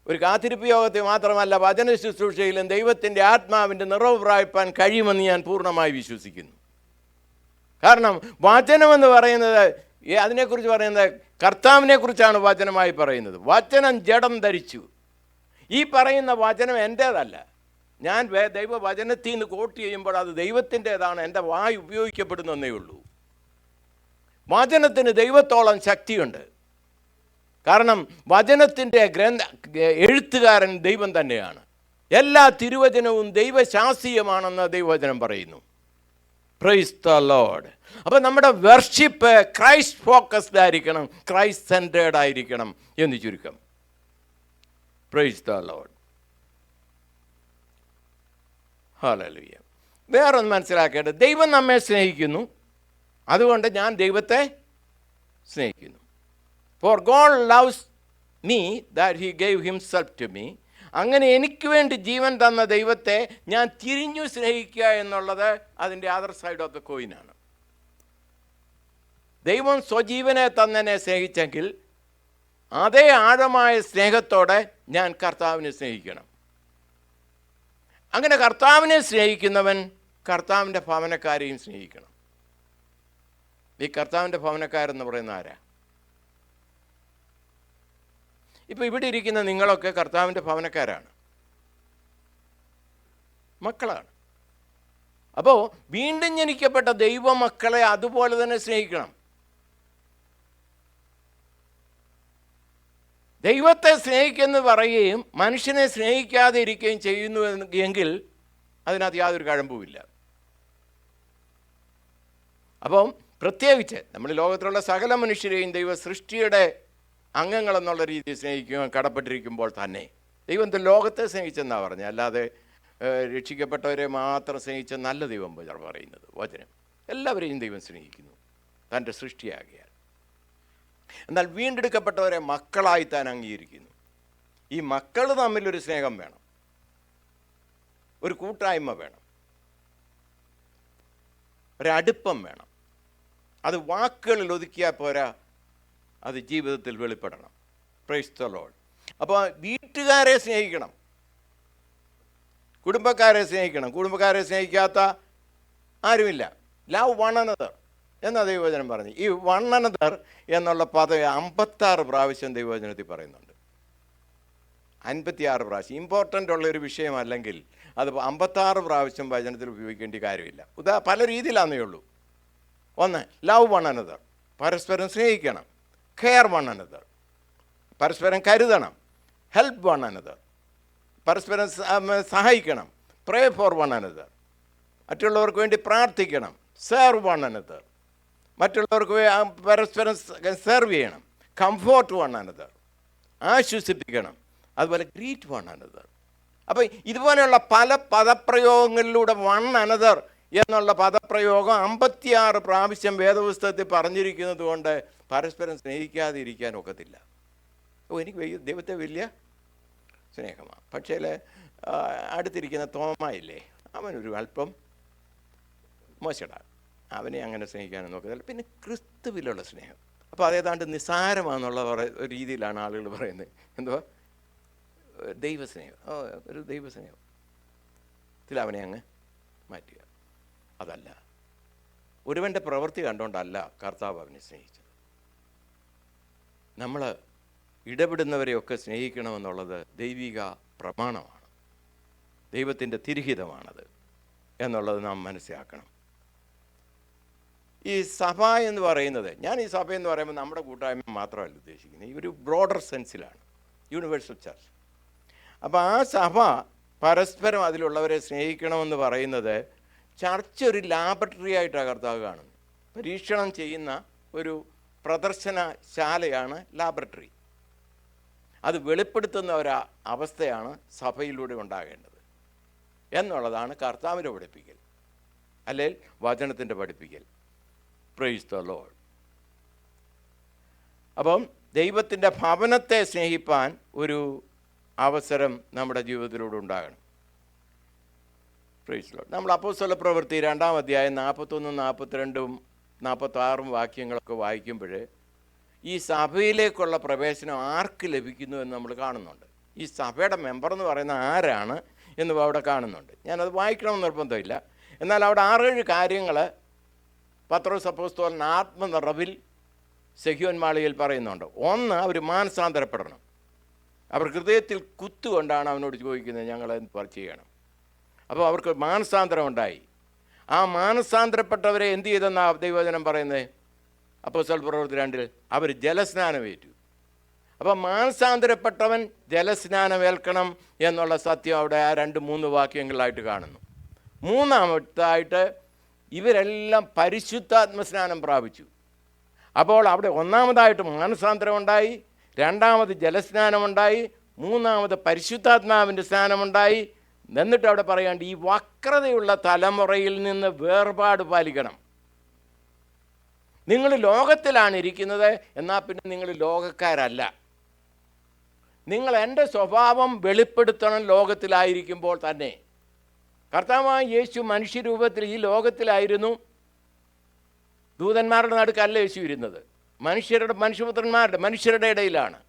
ഒരു കാത്തിരിപ്പ് യോഗത്തിൽ മാത്രമല്ല, വചന ശുശ്രൂഷയിലും ദൈവത്തിൻ്റെ ആത്മാവിൻ്റെ നിറവ് പ്രാപിപ്പാൻ കഴിയുമെന്ന് ഞാൻ പൂർണ്ണമായി വിശ്വസിക്കുന്നു. കാരണം വചനമെന്ന് പറയുന്നത്, അതിനെക്കുറിച്ച് പറയുന്നത് കർത്താവിനെ കുറിച്ചാണ് വചനമായി പറയുന്നത്. വചനം ജഡം ധരിച്ചു. ഈ പറയുന്ന വചനം എൻ്റേതല്ല. ഞാൻ ദൈവവചനത്തിൽ നിന്ന് കോട്ട് ചെയ്യുമ്പോൾ അത് ദൈവത്തിൻ്റേതാണ്. എൻ്റെ വായ് ഉപയോഗിക്കപ്പെടുന്നേ ഉള്ളൂ. വചനത്തിന് ദൈവത്തോളം ശക്തിയുണ്ട്. കാരണം വചനത്തിൻ്റെ എഴുത്തുകാരൻ ദൈവം തന്നെയാണ്. എല്ലാ തിരുവചനവും ദൈവശാസ്ത്രീയമാണെന്ന് ദൈവവചനം പറയുന്നു. Price the lord. അപ്പം നമ്മുടെ വർഷിപ്പ് ക്രൈസ്റ്റ് ഫോക്കസ്ഡ് ആയിരിക്കണം, ക്രൈസ്റ്റ് സെൻറ്റേർഡ് ആയിരിക്കണം എന്ന് ചുരുക്കം. Price the Lord. ഹല്ലേലൂയ. വേറൊന്ന് മനസ്സിലാക്കേണ്ടത്, ദൈവം നമ്മെ സ്നേഹിക്കുന്നു, അതുകൊണ്ട് ഞാൻ ദൈവത്തെ സ്നേഹിക്കുന്നു. For God loves me that he gave himself to me. അങ്ങനെ എനിക്ക് വേണ്ടി ജീവൻ തന്ന ദൈവത്തെ ഞാൻ തിരിഞ്ഞു സ്നേഹിക്കുക എന്നുള്ളത് അതിൻ്റെ അതർ സൈഡ് ഓഫ് ദ കോയിനാണ്. ദൈവം സ്വജീവനെ തന്നെ സ്നേഹിച്ചെങ്കിൽ അതേ ആഴമായ സ്നേഹത്തോടെ ഞാൻ കർത്താവിനെ സ്നേഹിക്കണം. അങ്ങനെ കർത്താവിനെ സ്നേഹിക്കുന്നവൻ കർത്താവിൻ്റെ ഭവനക്കാരെയും സ്നേഹിക്കണം. ഈ കർത്താവിൻ്റെ ഭവനക്കാരെന്ന് പറയുന്ന ആരാ? ഇപ്പോൾ ഇവിടെ ഇരിക്കുന്ന നിങ്ങളൊക്കെ കർത്താവിൻ്റെ ഭവനക്കാരാണ്, മക്കളാണ്. അപ്പോൾ വീണ്ടും ജനിക്കപ്പെട്ട ദൈവമക്കളെ അതുപോലെ തന്നെ സ്നേഹിക്കണം. ദൈവത്തെ സ്നേഹിക്കുമെന്ന് പറയുകയും മനുഷ്യനെ സ്നേഹിക്കാതെ ഇരിക്കുകയും ചെയ്യുന്നു എങ്കിൽ അതിനകത്ത് യാതൊരു കഴമ്പുമില്ല. അപ്പം പ്രത്യേകിച്ച് നമ്മൾ ലോകത്തിലുള്ള സകല മനുഷ്യരെയും ദൈവ സൃഷ്ടിയുടെ അംഗങ്ങളെന്നുള്ള രീതിയിൽ സ്നേഹിക്കുക കടപ്പെട്ടിരിക്കുമ്പോൾ തന്നെ ദൈവം ലോകത്തെ സ്നേഹിച്ചെന്നാണ് പറഞ്ഞത്. അല്ലാതെ രക്ഷിക്കപ്പെട്ടവരെ മാത്രം സ്നേഹിച്ച നല്ല ദൈവം പറയുന്നത് വചനം. എല്ലാവരെയും ദൈവം സ്നേഹിക്കുന്നു തൻ്റെ സൃഷ്ടിയാകിയാൽ. എന്നാൽ വീണ്ടെടുക്കപ്പെട്ടവരെ മക്കളായി താൻ അംഗീകരിക്കുന്നു. ഈ മക്കൾ തമ്മിലൊരു സ്നേഹം വേണം, ഒരു കൂട്ടായ്മ വേണം, ഒരടുപ്പം വേണം. അത് വാക്കുകളിൽ ഒതുക്കിയാൽ പോരാ, അത് ജീവിതത്തിൽ വെളിപ്പെടണം. Price the Lord. അപ്പോൾ വീട്ടുകാരെ സ്നേഹിക്കണം, കുടുംബക്കാരെ സ്നേഹിക്കണം. കുടുംബക്കാരെ സ്നേഹിക്കാത്ത ആരുമില്ല. ലവ് വൺ അനദർ എന്ന ദൈവവചനം പറഞ്ഞു. ഈ വൺ അനദർ എന്നുള്ള പദം 56 പ്രാവശ്യം ദൈവവചനത്തിൽ പറയുന്നുണ്ട്. 56 പ്രാവശ്യം. ഇമ്പോർട്ടൻ്റ് ഉള്ളൊരു വിഷയമല്ലെങ്കിൽ അത് 56 പ്രാവശ്യം വചനത്തിൽ ഉപയോഗിക്കേണ്ട കാര്യമില്ല. പല രീതിയിലാണെന്നേ ഉള്ളൂ. ഒന്ന്, ലവ് വൺ അനദർ, പരസ്പരം സ്നേഹിക്കണം. കെയർ വൺ അനദർ, പരസ്പരം കരുതണം. ഹെൽപ്പ് വൺ അനദർ, പരസ്പരം സഹായിക്കണം. പ്രേ ഫോർ വൺ അനദർ, മറ്റുള്ളവർക്ക് വേണ്ടി പ്രാർത്ഥിക്കണം. സെർവ് വൺ അനദർ, മറ്റുള്ളവർക്ക് പരസ്പരം സെർവ് ചെയ്യണം. കംഫോർട്ട് വൺ അനദർ, ആശ്വസിപ്പിക്കണം. അതുപോലെ ഗ്രീറ്റ് വൺ അനദർ. അപ്പോൾ ഇതുപോലെയുള്ള പല പദപ്രയോഗങ്ങളിലൂടെ വൺ അനദർ എന്നുള്ള പദപ്രയോഗം 56 പ്രാവശ്യം വേദപുസ്തകത്തിൽ പറഞ്ഞിരിക്കുന്നത് കൊണ്ട് പരസ്പരം സ്നേഹിക്കാതെ ഇരിക്കാൻ ഒക്കത്തില്ല. എനിക്ക് ദൈവത്തെ വലിയ സ്നേഹമാണ്. പക്ഷേ അടുത്തിരിക്കുന്ന തോമയില്ലേ, അവനൊരു അല്പം മോശടാ. അവനെ അങ്ങനെ സ്നേഹിക്കാനും നോക്കുന്നില്ല. പിന്നെ ക്രിസ്തുവിലുള്ള സ്നേഹം, അപ്പോൾ അതേതാണ്ട് നിസ്സാരമാണെന്നുള്ള ഒരു രീതിയിലാണ് ആളുകൾ പറയുന്നത്. എന്തുവാ ദൈവസ്നേഹം, ഒരു ദൈവസ്നേഹത്തിൽ അവനെ അങ്ങ് മാറ്റുക. അതല്ല, ഒരുവൻ്റെ പ്രവൃത്തി കണ്ടുകൊണ്ടല്ല കർത്താവ് അവനെ സ്നേഹിച്ചത്. നമ്മൾ ഇടപെടുന്നവരെയൊക്കെ സ്നേഹിക്കണമെന്നുള്ളത് ദൈവിക പ്രമാണമാണ്, ദൈവത്തിൻ്റെ തിരുഹിതമാണത് എന്നുള്ളത് നാം മനസ്സിലാക്കണം. ഈ സഭ എന്ന് പറയുന്നത്, ഞാൻ ഈ സഭ എന്ന് പറയുമ്പോൾ നമ്മുടെ കൂട്ടായ്മ മാത്രമല്ല ഉദ്ദേശിക്കുന്നത്, ഈ ഒരു ബ്രോഡർ സെൻസിലാണ്, യൂണിവേഴ്സൽ ചർച്ച്. അപ്പോൾ ആ സഭ പരസ്പരം അതിലുള്ളവരെ സ്നേഹിക്കണമെന്ന് പറയുന്നത് ചർച്ച് ഒരു ലാബറട്ടറി ആയിട്ടാണ് കർത്താവ് കാണുന്നത്. പരീക്ഷണം ചെയ്യുന്ന ഒരു പ്രദർശനശാലയാണ് ലാബറട്ടറി. അത് വെളിപ്പെടുത്തുന്ന ഒരു അവസ്ഥയാണ് സഭയിലൂടെ ഉണ്ടാകേണ്ടത് എന്നുള്ളതാണ് കർത്താവിൻ്റെ പഠിപ്പിക്കൽ, അല്ലെങ്കിൽ വചനത്തിൻ്റെ പഠിപ്പിക്കൽ. Praise the Lord. അപ്പം ദൈവത്തിൻ്റെ ഭവനത്തെ സ്നേഹിപ്പാൻ ഒരു അവസരം നമ്മുടെ ജീവിതത്തിലൂടെ ഉണ്ടാകണം. Praise Lord. നമ്മൾ അപ്പോസ്തല പ്രവൃത്തി 2-ാം അധ്യായം 41, 42, 46 വാക്യങ്ങളൊക്കെ വായിക്കുമ്പോൾ ഈ സഭയിലേക്കുള്ള പ്രവേശനം ആർക്ക് ലഭിക്കുന്നു എന്ന് നമ്മൾ കാണുന്നുണ്ട്. ഈ സഭയുടെ മെമ്പർ എന്ന് പറയുന്ന ആരാണ് എന്ന് അവിടെ കാണുന്നുണ്ട്. ഞാനത് വായിക്കണമെന്ന് നിർബന്ധമില്ല. എന്നാൽ അവിടെ 6-7 കാര്യങ്ങൾ പത്രോസ് അപ്പോസ്തലൻ ആത്മനിറവിൽ സെഹ്യോൻ മാളികയിൽ പറയുന്നുണ്ട്. ഒന്ന്, അവർ മാനസാന്തരപ്പെടണം. അവർ ഹൃദയത്തിൽ കുത്തുകൊണ്ടാണ് അവനോട് ചോദിക്കുന്നത്, ഞങ്ങളെന്ത് ചെയ്യണം. അപ്പോൾ അവർക്ക് മാനസാന്തരം ഉണ്ടായി. ആ മാനസാന്തരപ്പെട്ടവരെ എന്ത് ചെയ്തെന്നാണ് ദൈവവചനം പറയുന്നത്? അപ്പോസ്തല പ്രവൃത്തി 2 അവർ ജലസ്നാനമേറ്റു. അപ്പം മാനസാന്തരപ്പെട്ടവൻ ജലസ്നാനമേൽക്കണം എന്നുള്ള സത്യം അവിടെ ആ 2-3 വാക്യങ്ങളായിട്ട് കാണുന്നു. മൂന്നാമത്തായിട്ട് ഇവരെല്ലാം പരിശുദ്ധാത്മസ്നാനം പ്രാപിച്ചു. അപ്പോൾ അവിടെ ഒന്നാമതായിട്ട് മാനസാന്തരം ഉണ്ടായി, രണ്ടാമത് ജലസ്നാനമുണ്ടായി, മൂന്നാമത് പരിശുദ്ധാത്മാവിൻ്റെ സ്നാനമുണ്ടായി. എന്നിട്ട് അവിടെ പറയാണ്ട് ഈ വക്രതയുള്ള തലമുറയിൽ നിന്ന് വേർപാട് പാലിക്കണം. നിങ്ങൾ ലോകത്തിലാണ് ഇരിക്കുന്നത്, എന്നാൽ പിന്നെ നിങ്ങൾ ലോകക്കാരല്ല. നിങ്ങൾ എൻ്റെ സ്വഭാവം വെളിപ്പെടുത്തണം ലോകത്തിലായിരിക്കുമ്പോൾ തന്നെ. കർത്താവായ യേശു മനുഷ്യരൂപത്തിൽ ഈ ലോകത്തിലായിരുന്നു. ദൂതന്മാരുടെ നടുക്കല്ല യേശു ഇരുന്നത്, മനുഷ്യരുടെ ഇടയിലാണ്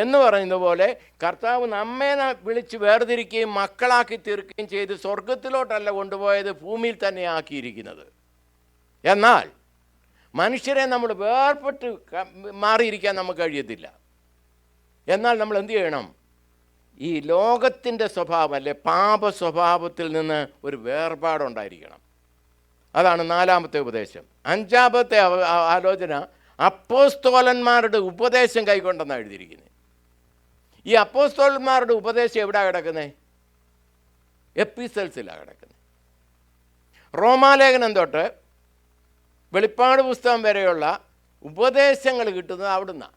എന്ന് പറയുന്ന പോലെ കർത്താവ് നമ്മെ വിളിച്ച് വേർതിരിക്കുകയും മക്കളാക്കി തീർക്കുകയും ചെയ്ത് സ്വർഗത്തിലോട്ടല്ല കൊണ്ടുപോയത്, ഭൂമിയിൽ തന്നെ ആക്കിയിരിക്കുന്നത്. എന്നാൽ മനുഷ്യരെ നമ്മൾ വേർപെട്ട് മാറിയിരിക്കാൻ നമുക്ക് കഴിയത്തില്ല. എന്നാൽ നമ്മൾ എന്തു ചെയ്യണം? ഈ ലോകത്തിൻ്റെ സ്വഭാവം അല്ലെ പാപ സ്വഭാവത്തിൽ നിന്ന് ഒരു വേർപാടുണ്ടായിരിക്കണം. അതാണ് 4-ാമത്തെ ഉപദേശം. 5-ാമത്തെ ആലോചന അപ്പോസ്തോലന്മാരുടെ ഉപദേശം കൈക്കൊണ്ടെന്നാണ് എഴുതിയിരിക്കുന്നത്. ഈ അപ്പോസ്തോലന്മാരുടെ ഉപദേശം എവിടെയാണ് കിടക്കുന്നത്? എപ്പിസൽസിലാണ് കിടക്കുന്നത്. റോമാലേഖനം തൊട്ട് വെളിപ്പാട് പുസ്തകം വരെയുള്ള ഉപദേശങ്ങൾ കിട്ടുന്നത് അവിടുന്നാണ്.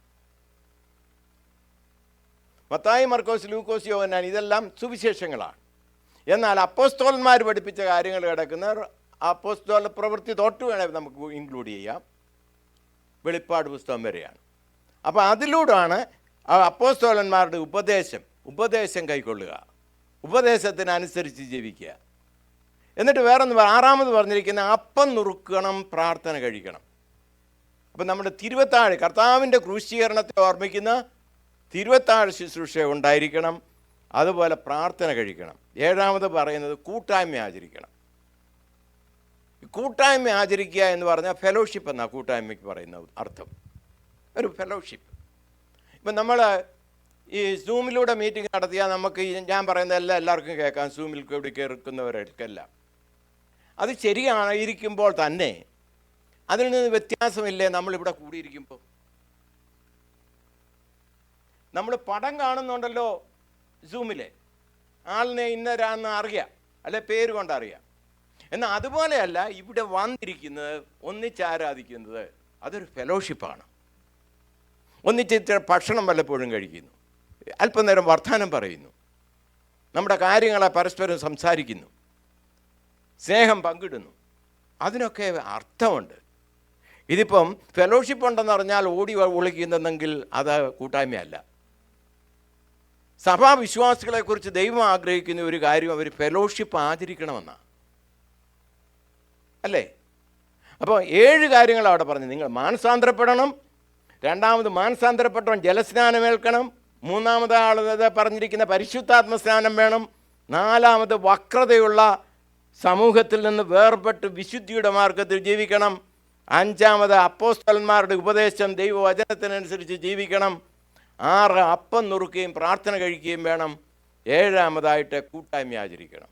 മത്തായി, മർക്കോസ്, ലൂക്കോസ്, യോഹന്നാൻ ഇതെല്ലാം സുവിശേഷങ്ങളാണ്. എന്നാൽ അപ്പോസ്തോലന്മാർ പഠിപ്പിച്ച കാര്യങ്ങൾ കിടക്കുന്ന അപ്പോസ്തല പ്രവൃത്തി തൊട്ട് വേണമെങ്കിൽ നമുക്ക് ഇൻക്ലൂഡ് ചെയ്യാം, വെളിപ്പാട് പുസ്തകം വരെയാണ്. അപ്പോൾ അതിലൂടെയാണ് ആ അപ്പോസ്തലന്മാരുടെ ഉപദേശം കൈക്കൊള്ളുക, ഉപദേശത്തിനനുസരിച്ച് ജീവിക്കുക. എന്നിട്ട് വേറൊന്ന് 6-ാമത് പറഞ്ഞിരിക്കുന്ന അപ്പം നുറുക്കണം, പ്രാർത്ഥന കഴിക്കണം. അപ്പം നമ്മുടെ തിരുവത്താഴ്, കർത്താവിൻ്റെ ക്രൂശീകരണത്തെ ഓർമ്മിക്കുന്ന തിരുവത്താഴ് ശുശ്രൂഷ ഉണ്ടായിരിക്കണം. അതുപോലെ പ്രാർത്ഥന കഴിക്കണം. 7-ാമത് പറയുന്നത് കൂട്ടായ്മ ആചരിക്കണം. കൂട്ടായ്മ ആചരിക്കുക എന്ന് പറഞ്ഞാൽ ഫെലോഷിപ്പ് എന്നാണ് കൂട്ടായ്മയ്ക്ക് പറയുന്ന അർത്ഥം, ഒരു ഫെലോഷിപ്പ്. ഇപ്പം നമ്മൾ ഈ സൂമിലൂടെ മീറ്റിംഗ് നടത്തിയാൽ നമുക്ക് ഞാൻ പറയുന്നതെല്ലാം എല്ലാവർക്കും കേൾക്കാം, സൂമിൽ കൂടി കേൾക്കുന്നവർക്കെല്ലാം. അത് ശരിയായിരിക്കുമ്പോൾ തന്നെ അതിൽ നിന്ന് വ്യത്യാസമില്ലേ നമ്മളിവിടെ കൂടിയിരിക്കുമ്പോൾ? നമ്മൾ പടം കാണുന്നുണ്ടല്ലോ സൂമിലെ, ആളിനെ ഇന്നരാന്ന് അറിയാം, അല്ലെ പേര് കൊണ്ടറിയാം. എന്നാൽ അതുപോലെയല്ല ഇവിടെ വന്നിരിക്കുന്നത്, ഒന്നിച്ചാരാധിക്കുന്നത്, അതൊരു ഫെലോഷിപ്പാണ്. ഒന്നിച്ച് ഭക്ഷണം വല്ലപ്പോഴും കഴിക്കുന്നു, അല്പനേരം വർത്തമാനം പറയുന്നു, നമ്മുടെ കാര്യങ്ങളെ പരസ്പരം സംസാരിക്കുന്നു, സ്നേഹം പങ്കിടുന്നു. അതിനൊക്കെ അർത്ഥമുണ്ട്. ഇതിപ്പം ഫെലോഷിപ്പ് ഉണ്ടെന്ന് പറഞ്ഞാൽ ഓടി ഒളിക്കുന്നെങ്കിൽ അത് കൂട്ടായ്മയല്ല. സഭാവിശ്വാസികളെക്കുറിച്ച് ദൈവം ആഗ്രഹിക്കുന്ന ഒരു കാര്യം അവർ ഫെലോഷിപ്പ് ആചരിക്കണമെന്നാണ്, അല്ലേ? അപ്പോൾ 7 കാര്യങ്ങൾ അവിടെ പറഞ്ഞു. നിങ്ങൾ മാനസാന്തരപ്പെടണം. രണ്ടാമത് മാനസാന്തരപ്പെട്ടവൻ ജലസ്നാനമേൽക്കണം. മൂന്നാമത് ആളത് പറഞ്ഞിരിക്കുന്ന പരിശുദ്ധാത്മ സ്നാനം വേണം. നാലാമത് വക്രതയുള്ള സമൂഹത്തിൽ നിന്ന് വേർപെട്ട് വിശുദ്ധിയുടെ മാർഗത്തിൽ ജീവിക്കണം. അഞ്ചാമത് അപ്പോസ്തലന്മാരുടെ ഉപദേശം ദൈവവചനത്തിനനുസരിച്ച് ജീവിക്കണം. 6 അപ്പം നുറുക്കുകയും പ്രാർത്ഥന കഴിക്കുകയും വേണം. 7-ാമതായിട്ട് കൂട്ടായ്മ ആചരിക്കണം.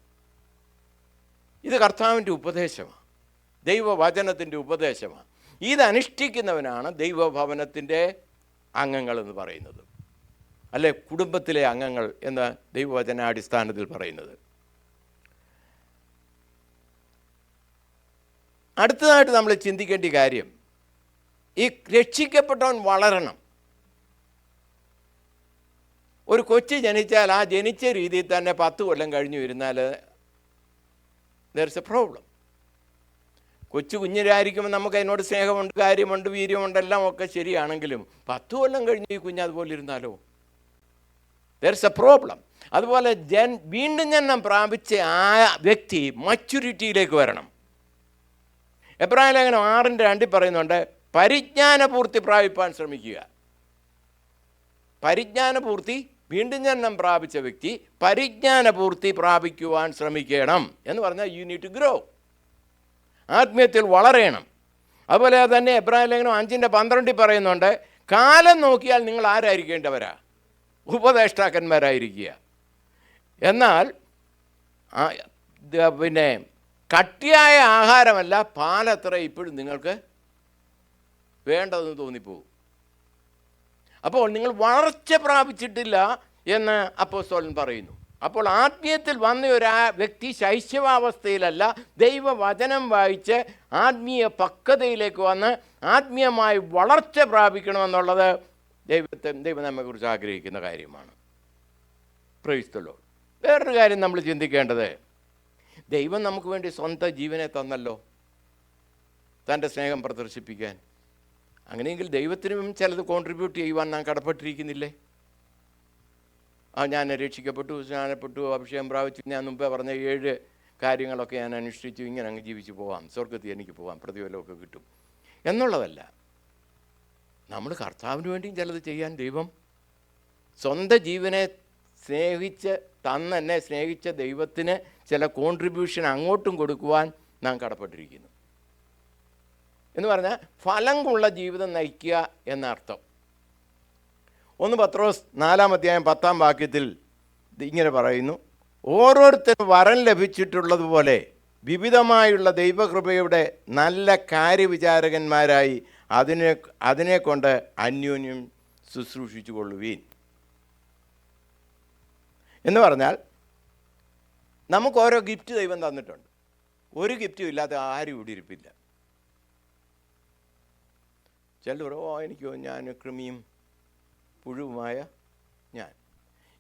ഇത് കർത്താവിൻ്റെ ഉപദേശമാണ്, ദൈവവചനത്തിൻ്റെ ഉപദേശമാണ്. ഇതനുഷ്ഠിക്കുന്നവനാണ് ദൈവഭവനത്തിൻ്റെ അംഗങ്ങളെന്ന് പറയുന്നത്, അല്ലെ കുടുംബത്തിലെ അംഗങ്ങൾ എന്ന് ദൈവവചനാടിസ്ഥാനത്തിൽ പറയുന്നത്. അടുത്തതായിട്ട് നമ്മൾ ചിന്തിക്കേണ്ട കാര്യം, ഈ രക്ഷിക്കപ്പെട്ടവൻ വളരണം. ഒരു കൊച്ചു ജനിച്ചാൽ ആ ജനിച്ച രീതിയിൽ തന്നെ 10 കൊല്ലം കഴിഞ്ഞു ഇരുന്നാൽ ദർ ഇസ് എ പ്രോബ്ലം. കുഞ്ഞിലായിരിക്കുമ്പോൾ നമുക്ക് അതിനോട് സ്നേഹമുണ്ട്, കാര്യമുണ്ട്, വീര്യമുണ്ട്, എല്ലാം ഒക്കെ ശരിയാണെങ്കിലും 10 കൊല്ലം കഴിഞ്ഞ് ഈ കുഞ്ഞ് അതുപോലെ ഇരുന്നാലോ ദർ ഇസ് എ പ്രോബ്ലം. അതുപോലെ വീണ്ടും ജനനം പ്രാപിച്ച ആ വ്യക്തി മച്യൂരിറ്റിയിലേക്ക് വരണം. എബ്രായ ലേഖനം 6:2 പറയുന്നുണ്ട്, പരിജ്ഞാനപൂർത്തി പ്രാപിപ്പാൻ ശ്രമിക്കുക. പരിജ്ഞാനപൂർത്തി, വീണ്ടും ജനനം പ്രാപിച്ച വ്യക്തി പരിജ്ഞാനപൂർത്തി പ്രാപിക്കുവാൻ ശ്രമിക്കണം എന്ന് പറഞ്ഞാൽ യു നീഡ് ടു ഗ്രോ, ആത്മീയത്തിൽ വളരണം. അതുപോലെ തന്നെ എബ്രായ ലേഖനം 5:12 പറയുന്നുണ്ട്, കാലം നോക്കിയാൽ നിങ്ങൾ ആരായിരിക്കേണ്ടവരാ? ഉപദേഷ്ടാക്കന്മാരായിരിക്കുക. എന്നാൽ പിന്നെ കട്ടിയായ ആഹാരമല്ല, പാലത്ര ഇപ്പോഴും നിങ്ങൾക്ക് വേണ്ടതെന്ന് തോന്നിപ്പോകും. അപ്പോൾ നിങ്ങൾ വളർച്ച പ്രാപിച്ചിട്ടില്ല എന്ന് അപ്പോസ്തലൻ പറയുന്നു. അപ്പോൾ ആത്മീയത്തിൽ വന്ന ഒരു വ്യക്തി ശൈശവാവസ്ഥയിലല്ല, ദൈവവചനം വായിച്ച് ആത്മീയ പക്വതയിലേക്ക് വന്ന് ആത്മീയമായി വളർച്ച പ്രാപിക്കണമെന്നുള്ളത് ദൈവം നമ്മെക്കുറിച്ച് ആഗ്രഹിക്കുന്ന കാര്യമാണ്. Price the Lord. വേറൊരു കാര്യം നമ്മൾ ചിന്തിക്കേണ്ടത്, ദൈവം നമുക്ക് വേണ്ടി സ്വന്തം ജീവനെ തന്നല്ലോ തൻ്റെ സ്നേഹം പ്രദർശിപ്പിക്കാൻ. അങ്ങനെയെങ്കിൽ ദൈവത്തിനും ചിലത് കോൺട്രിബ്യൂട്ട് ചെയ്യുവാൻ നാം കടപ്പെട്ടിരിക്കുന്നില്ലേ? ഞാൻ രക്ഷിക്കപ്പെട്ടു, സ്നാനപ്പെട്ടു, അഭിഷേകം പ്രാപിച്ചു, ഞാൻ മുമ്പേ പറഞ്ഞ 7 കാര്യങ്ങളൊക്കെ ഞാൻ അനുഷ്ഠിച്ചു, ഇങ്ങനെ അങ്ങ് ജീവിച്ചു പോവാം, സ്വർഗത്തിൽ എനിക്ക് പോവാം, പ്രതിഫലമൊക്കെ കിട്ടും എന്നുള്ളതല്ല. നമ്മൾ കർത്താവിന് വേണ്ടിയും ചിലത് ചെയ്യാൻ ദൈവം സ്വന്തം ജീവനെ സ്നേഹിച്ച് എന്നെ സ്നേഹിച്ച ദൈവത്തിന് ചില കോൺട്രിബ്യൂഷൻ അങ്ങോട്ടും കൊടുക്കുവാൻ നാം കടപ്പെട്ടിരിക്കുന്നു. എന്ന് പറഞ്ഞാൽ ഫലം കൊള്ള ജീവിതം നയിക്കുക എന്നർത്ഥം. 1 പത്രോസ് 4:10 ഇങ്ങനെ പറയുന്നു, ഓരോരുത്തരും വരം ലഭിച്ചിട്ടുള്ളതുപോലെ വിവിധമായുള്ള ദൈവകൃപയുടെ നല്ല കാര്യവിചാരകന്മാരായി അതിനെക്കൊണ്ട് അന്യോന്യം ശുശ്രൂഷിച്ചു കൊള്ളുവീൻ. എന്ന് പറഞ്ഞാൽ നമുക്ക് ഓരോ ഗിഫ്റ്റ് ദൈവം തന്നിട്ടുണ്ട്. ഒരു ഗിഫ്റ്റും ഇല്ലാതെ ആരും ഇവിടെ ഇരിപ്പില്ല. ചിലർ ഞാൻ കൃമിയും പുഴുവുമായ ഞാൻ.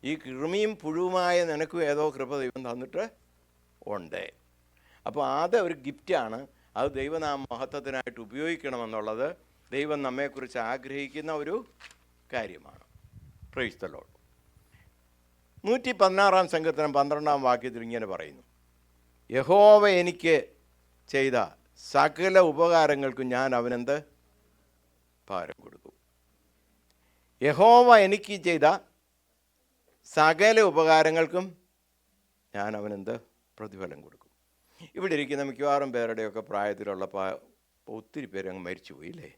ഈ കൃമിയും പുഴുവുമായ നിനക്കും ഏതോ കൃപ ദൈവം തന്നിട്ട് ഉണ്ട്. അപ്പോൾ അത് ഒരു ഗിഫ്റ്റാണ്. അത് ദൈവനാമ മഹത്വത്തിനായിട്ട് ഉപയോഗിക്കണമെന്നുള്ളത് ദൈവം നമ്മെക്കുറിച്ച് ആഗ്രഹിക്കുന്ന ഒരു കാര്യമാണ്. Price the Lord. 116-ാം സങ്കീർത്തനം 12-ാം വാക്യത്തിൽ ഇങ്ങനെ പറയുന്നു, യഹോവ എനിക്ക് ചെയ്ത സകല ഉപകാരങ്ങൾക്കും ഞാൻ അവനെന്ത് പകരം കൊടുക്കും. യഹോവ എനിക്ക് ചെയ്ത സകല ഉപകാരങ്ങൾക്കും ഞാൻ അവനെന്ത് പ്രതിഫലം കൊടുക്കും. ഇവിടെ ഇരിക്കുന്ന മിക്കവാറും പേരുടെയൊക്കെ പ്രായത്തിലുള്ള ഒത്തിരി പേര് അങ്ങ് മരിച്ചുപോയില്ലേ?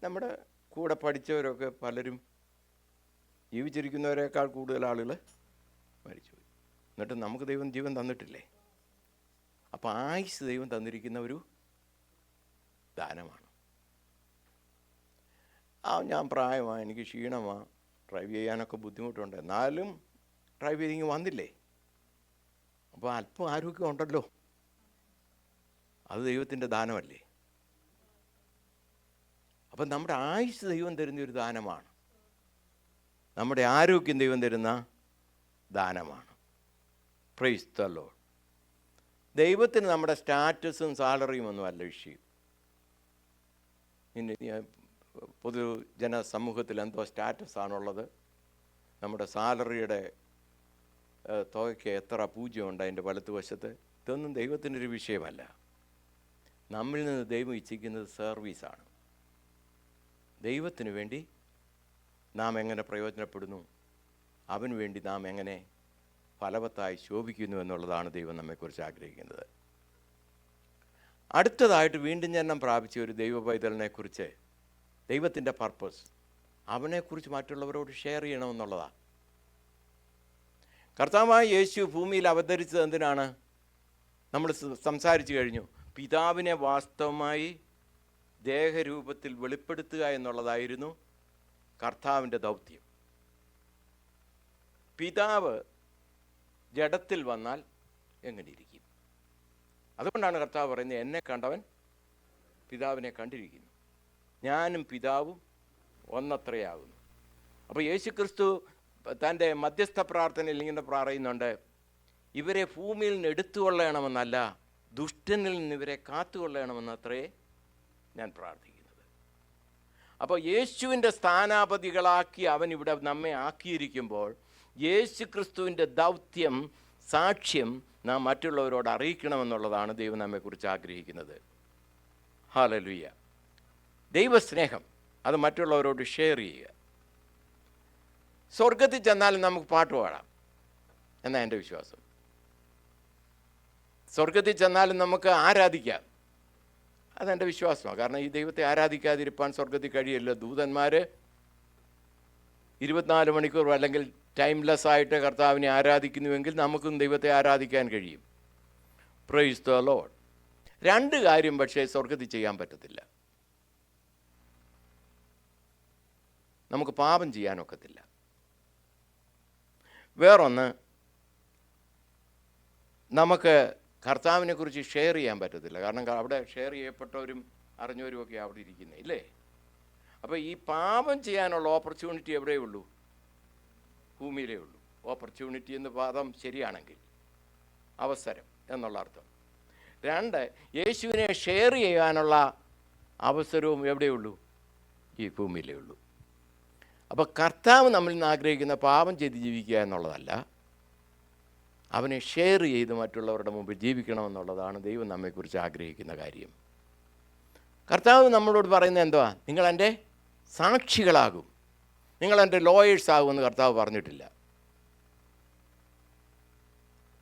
നമ്മുടെ കൂടെ പഠിച്ചവരൊക്കെ പലരും ജീവിച്ചിരിക്കുന്നവരെക്കാൾ കൂടുതൽ ആളുകൾ മരിച്ചുപോയി. എന്നിട്ട് നമുക്ക് ദൈവം ജീവൻ തന്നിട്ടില്ലേ? അപ്പോൾ ആയുസ് ദൈവം തന്നിരിക്കുന്ന ഒരു ദാനമാണ്. ഞാൻ പ്രായമാണ്, എനിക്ക് ക്ഷീണമാണ്, ഡ്രൈവ് ചെയ്യാനൊക്കെ ബുദ്ധിമുട്ടുണ്ട്, എന്നാലും ഡ്രൈവ് ചെയ്തിങ്ങ് വന്നില്ലേ? അപ്പോൾ അല്പം ആരോഗ്യം ഉണ്ടല്ലോ, അത് ദൈവത്തിൻ്റെ ദാനമല്ലേ? അപ്പം നമ്മുടെ ആയുസ് ദൈവം തരുന്ന ഒരു ദാനമാണ്, നമ്മുടെ ആരോഗ്യം ദൈവം തരുന്ന ദാനമാണ്. Price the Lord. ദൈവത്തിന് നമ്മുടെ സ്റ്റാറ്റസും സാലറിയും ഒന്നും അല്ല വിഷയം. പൊതുജന സമൂഹത്തിൽ എന്തോ സ്റ്റാറ്റസാണുള്ളത്. നമ്മുടെ സാലറിയുടെ തുകയ്ക്ക് എത്ര പൂജ്യമുണ്ട് അതിൻ്റെ വലത്തുവശത്ത്, ഇതൊന്നും ദൈവത്തിനൊരു വിഷയമല്ല. നമ്മിൽ നിന്ന് ദൈവം ഇച്ഛിക്കുന്നത് സർവീസാണ്. ദൈവത്തിന് വേണ്ടി നാം എങ്ങനെ പ്രയോജനപ്പെടുന്നു, അവന് വേണ്ടി നാം എങ്ങനെ ഫലവത്തായി ശോഭിക്കുന്നു എന്നുള്ളതാണ് ദൈവം നമ്മെക്കുറിച്ച് ആഗ്രഹിക്കുന്നത്. അടുത്തതായിട്ട് വീണ്ടും ജനനം പ്രാപിച്ച ഒരു ദൈവ പൈതലിനെക്കുറിച്ച് ദൈവത്തിൻ്റെ പർപ്പസ്, അവനെക്കുറിച്ച് മറ്റുള്ളവരോട് ഷെയർ ചെയ്യണമെന്നുള്ളതാണ്. കർത്താവായ യേശു ഭൂമിയിൽ അവതരിച്ചത് എന്തിനാണ്? നമ്മൾ സംസാരിച്ചു കഴിഞ്ഞു. പിതാവിനെ വാസ്തവമായി ദേഹരൂപത്തിൽ വെളിപ്പെടുത്തുക എന്നുള്ളതായിരുന്നു കർത്താവിൻ്റെ ദൗത്യം. പിതാവ് ജഡത്തിൽ വന്നാൽ എങ്ങനെ ഇരിക്കും? അതുകൊണ്ടാണ് കർത്താവ് പറയുന്നത്, എന്നെ കണ്ടവൻ പിതാവിനെ കണ്ടിരിക്കുന്നു, ഞാനും പിതാവും ഒന്നത്രയാകുന്നു. അപ്പോൾ യേശു ക്രിസ്തു തൻ്റെ മധ്യസ്ഥ പ്രാർത്ഥനയിൽ ഇങ്ങനെ പറയുന്നുണ്ട്, ഇവരെ ഭൂമിയിൽ നിന്ന് എടുത്തുകൊള്ളണമെന്നല്ല, ദുഷ്ടനിൽ നിന്ന് ഇവരെ കാത്തുകൊള്ളണമെന്നത്രേ ഞാൻ പ്രാർത്ഥിക്കുന്നത്. അപ്പോൾ യേശുവിൻ്റെ സ്ഥാനാപതികളാക്കി അവൻ ഇവിടെ നമ്മെ ആക്കിയിരിക്കുമ്പോൾ യേശു ക്രിസ്തുവിൻ്റെ ദൗത്യം, സാക്ഷ്യം നാം മറ്റുള്ളവരോട് അറിയിക്കണമെന്നുള്ളതാണ് ദൈവം നമ്മെക്കുറിച്ച് ആഗ്രഹിക്കുന്നത്. ഹല്ലേലൂയ. ദൈവസ്നേഹം അത് മറ്റുള്ളവരോട് ഷെയർ ചെയ്യുക. സ്വർഗത്തിൽ ചെന്നാലും നമുക്ക് പാട്ട് പാടാം എന്നാണ് എൻ്റെ വിശ്വാസം. സ്വർഗത്തിൽ ചെന്നാലും നമുക്ക് ആരാധിക്കാം, അതെൻ്റെ വിശ്വാസമാണ്. കാരണം ഈ ദൈവത്തെ ആരാധിക്കാതിരിപ്പാൻ സ്വർഗത്തിൽ കഴിയില്ല. ദൂതന്മാർ 24 മണിക്കൂർ അല്ലെങ്കിൽ ടൈംലെസ് ആയിട്ട് കർത്താവിനെ ആരാധിക്കുന്നുവെങ്കിൽ നമുക്കും ദൈവത്തെ ആരാധിക്കാൻ കഴിയും. Price the Lord. 2 കാര്യം പക്ഷേ സ്വർഗത്തിൽ ചെയ്യാൻ പറ്റത്തില്ല. നമുക്ക് പാപം ചെയ്യാനൊക്കത്തില്ല. വേറൊന്ന്, നമുക്ക് കർത്താവിനെക്കുറിച്ച് ഷെയർ ചെയ്യാൻ പറ്റത്തില്ല. കാരണം അവിടെ ഷെയർ ചെയ്യപ്പെട്ടവരും അറിഞ്ഞവരും ഒക്കെ അവിടെ ഇരിക്കുന്നത് ഇല്ലേ. അപ്പോൾ ഈ പാപം ചെയ്യാനുള്ള ഓപ്പർച്യൂണിറ്റി എവിടെയേ ഉള്ളൂ? ഭൂമിയിലേ ഉള്ളൂ. ഓപ്പർച്യൂണിറ്റി എന്ന് പദം ശരിയാണെങ്കിൽ അവസരം എന്നുള്ള അർത്ഥം. 2, യേശുവിനെ ഷെയർ ചെയ്യാനുള്ള അവസരവും എവിടെയുള്ളൂ? ഈ ഭൂമിയിലേ ഉള്ളൂ. അപ്പോൾ കർത്താവ് നമ്മളിൽ നിന്ന് ആഗ്രഹിക്കുന്ന പാപം ചെയ്ത് ജീവിക്കുക എന്നുള്ളതല്ല, അവനെ ഷെയർ ചെയ്ത് മറ്റുള്ളവരുടെ മുമ്പിൽ ജീവിക്കണമെന്നുള്ളതാണ് ദൈവം നമ്മെക്കുറിച്ച് ആഗ്രഹിക്കുന്ന കാര്യം. കർത്താവ് നമ്മളോട് പറയുന്നത് എന്തുവാ? നിങ്ങൾ എൻ്റെ സാക്ഷികളാകും, നിങ്ങൾ എൻ്റെ ലോയേഴ്സ് ആകുമെന്ന് കർത്താവ് പറഞ്ഞിട്ടില്ല.